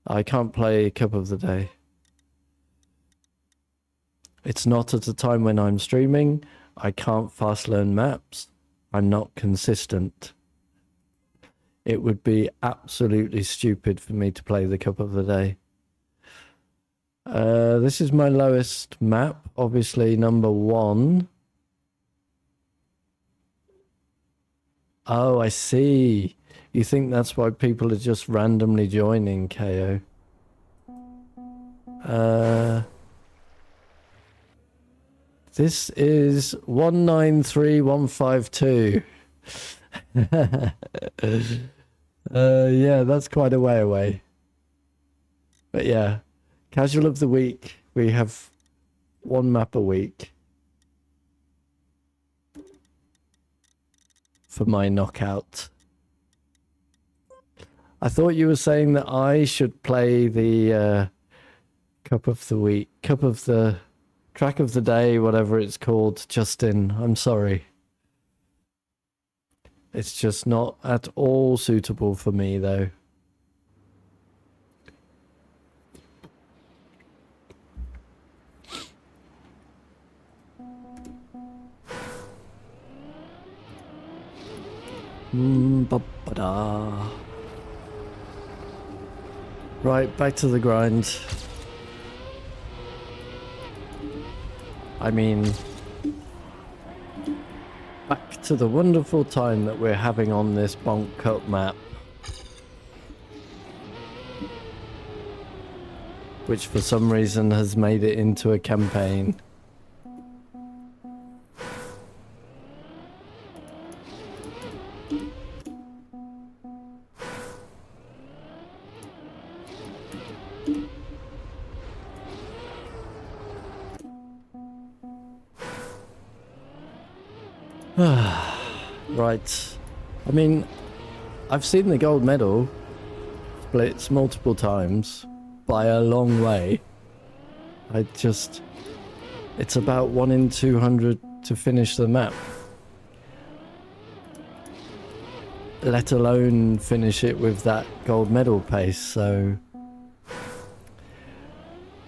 I can't play Cup of the Day. It's not at a time when I'm streaming. I can't fast learn maps. I'm not consistent. It would be absolutely stupid for me to play the Cup of the Day. This is my lowest map, obviously number 1. Oh, I see. You think that's why people are just randomly joining, KO? This is 193152. Yeah, that's quite a way away. But yeah, casual of the week. We have 1 map a week. For my knockout. I thought you were saying that I should play the Cup of the Week, Cup of the Track of the Day, whatever it's called, Justin. I'm sorry. It's just not at all suitable for me, though. Ba-ba-da. Right, back to the grind. I mean, back to the wonderful time that we're having on this Bonk Cup map. Which for some reason has made it into a campaign. Right. I mean, I've seen the gold medal splits multiple times by a long way. It's about 1 in 200 to finish the map. Let alone finish it with that gold medal pace, so...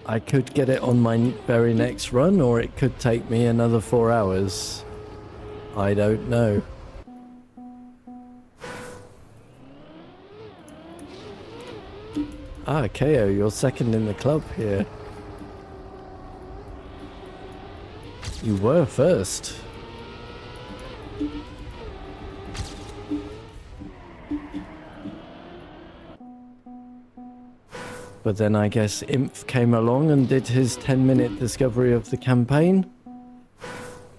I could get it on my very next run, or it could take me another 4 hours. I don't know. Ah, KO, you're second in the club here. You were first. But then I guess Imp came along and did his 10-minute discovery of the campaign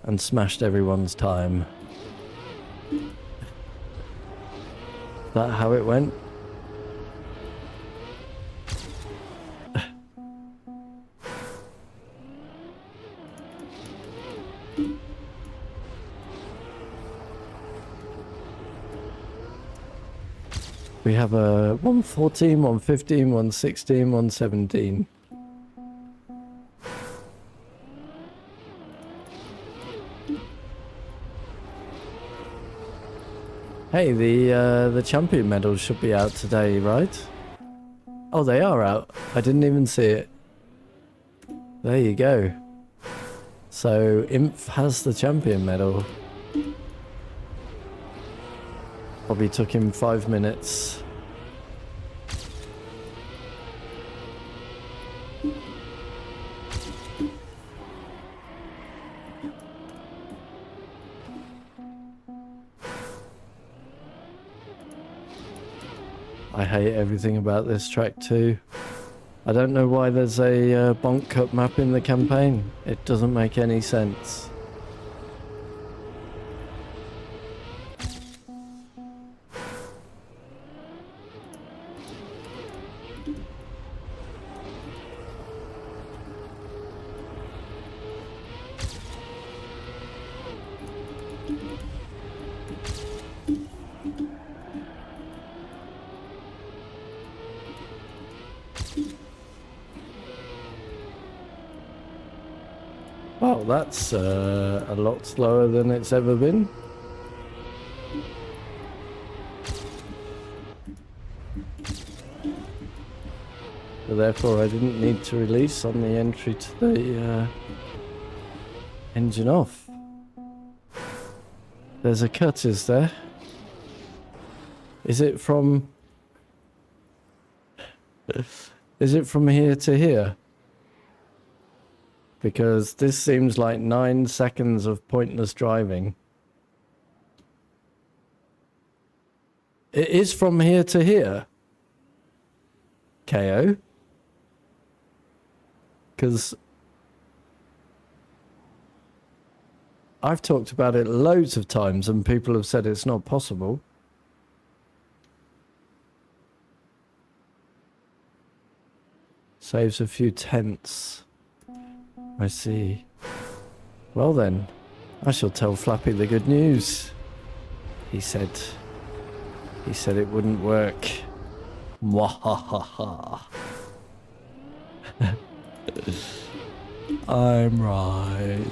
and smashed everyone's time. Is that how it went? We have a 114, 115, 116, 117. Hey, the champion medals should be out today, right? Oh, they are out. I didn't even see it. There you go. So, Imp has the champion medal. Probably took him 5 minutes. I hate everything about this track too. I don't know why there's a Bonk Cup map in the campaign. It doesn't make any sense. Well, that's a lot slower than it's ever been. So therefore, I didn't need to release on the entry to the engine off. There's a cut, is there? Is it from... Is it from here to here? Because this seems like 9 seconds of pointless driving. It is from here to here. KO. Because I've talked about it loads of times and people have said it's not possible. Saves a few tenths. I see. Well then, I shall tell Flappy the good news. He said it wouldn't work. Mwahaha. I'm right.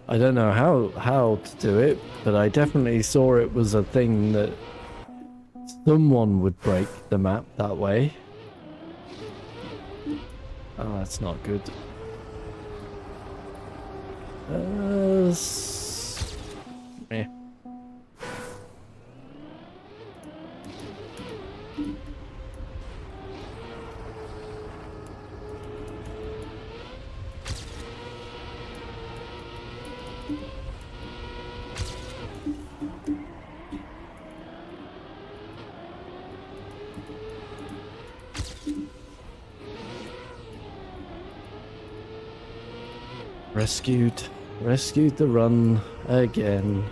I don't know how to do it, but I definitely saw it was a thing that someone would break the map that way. Oh, that's not good. Meh. Rescued the run again.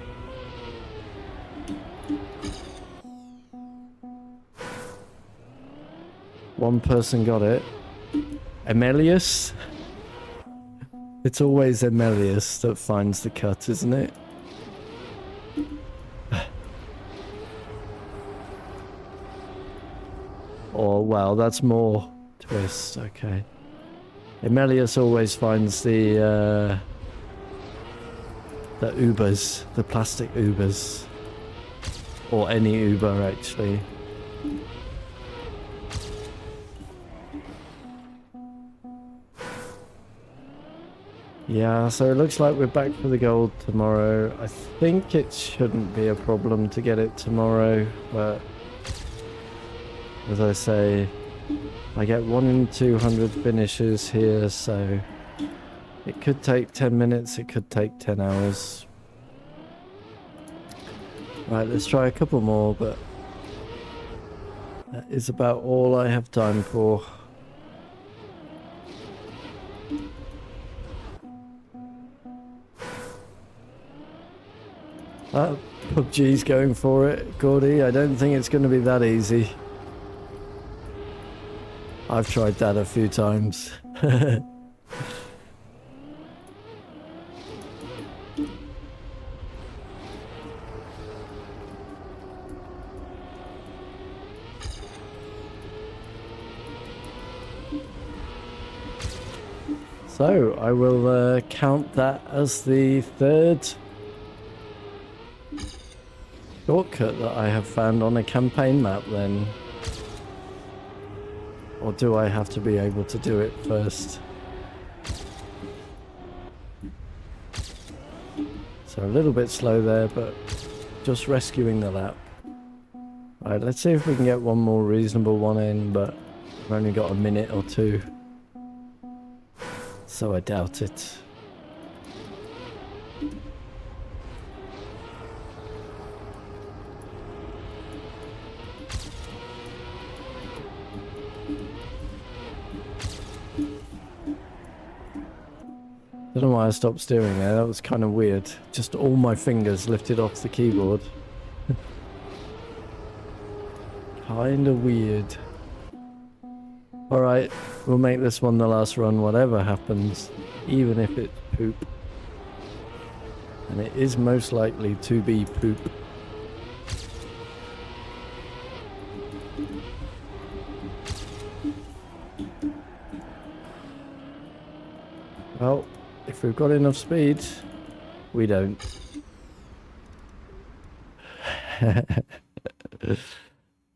One person got it. Emelius? It's always Emelius that finds the cut, isn't it? Oh wow, that's more twist, okay. Emelius always finds the Ubers, the plastic Ubers. Or any Uber, actually. Yeah, so it looks like we're back for the gold tomorrow. I think it shouldn't be a problem to get it tomorrow, but as I say, I get 1 in 200 finishes here, so it could take 10 minutes, it could take 10 hours. Right, let's try a couple more, but that is about all I have time for. PUBG's going for it, Gordy. I don't think it's going to be that easy. I've tried that a few times. So, I will count that as the 3rd shortcut that I have found on a campaign map then. Or do I have to be able to do it first? So a little bit slow there, but just rescuing the lap. Right, let's see if we can get one more reasonable one in, but I've only got a minute or two. So I doubt it. I don't know why I stopped steering there, that was kind of weird. Just all my fingers lifted off the keyboard. Kind of weird. Alright, we'll make this one the last run, whatever happens, even if it's poop. And it is most likely to be poop. Well, if we've got enough speed, we don't.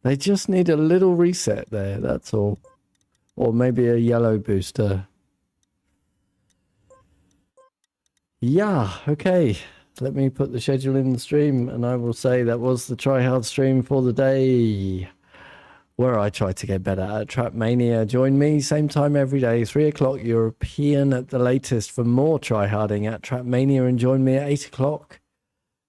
They just need a little reset there, that's all. Or maybe a yellow booster. Yeah, okay. Let me put the schedule in the stream, and I will say that was the Try Hard stream for the day, where I try to get better at Trackmania. Join me, same time every day, 3 o'clock European at the latest for more tryharding at Trackmania, and join me at 8 o'clock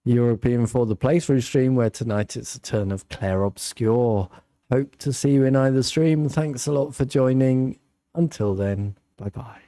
European for the playthrough stream, where tonight it's the turn of Claire Obscure. Hope to see you in either stream. Thanks a lot for joining. Until then, bye-bye.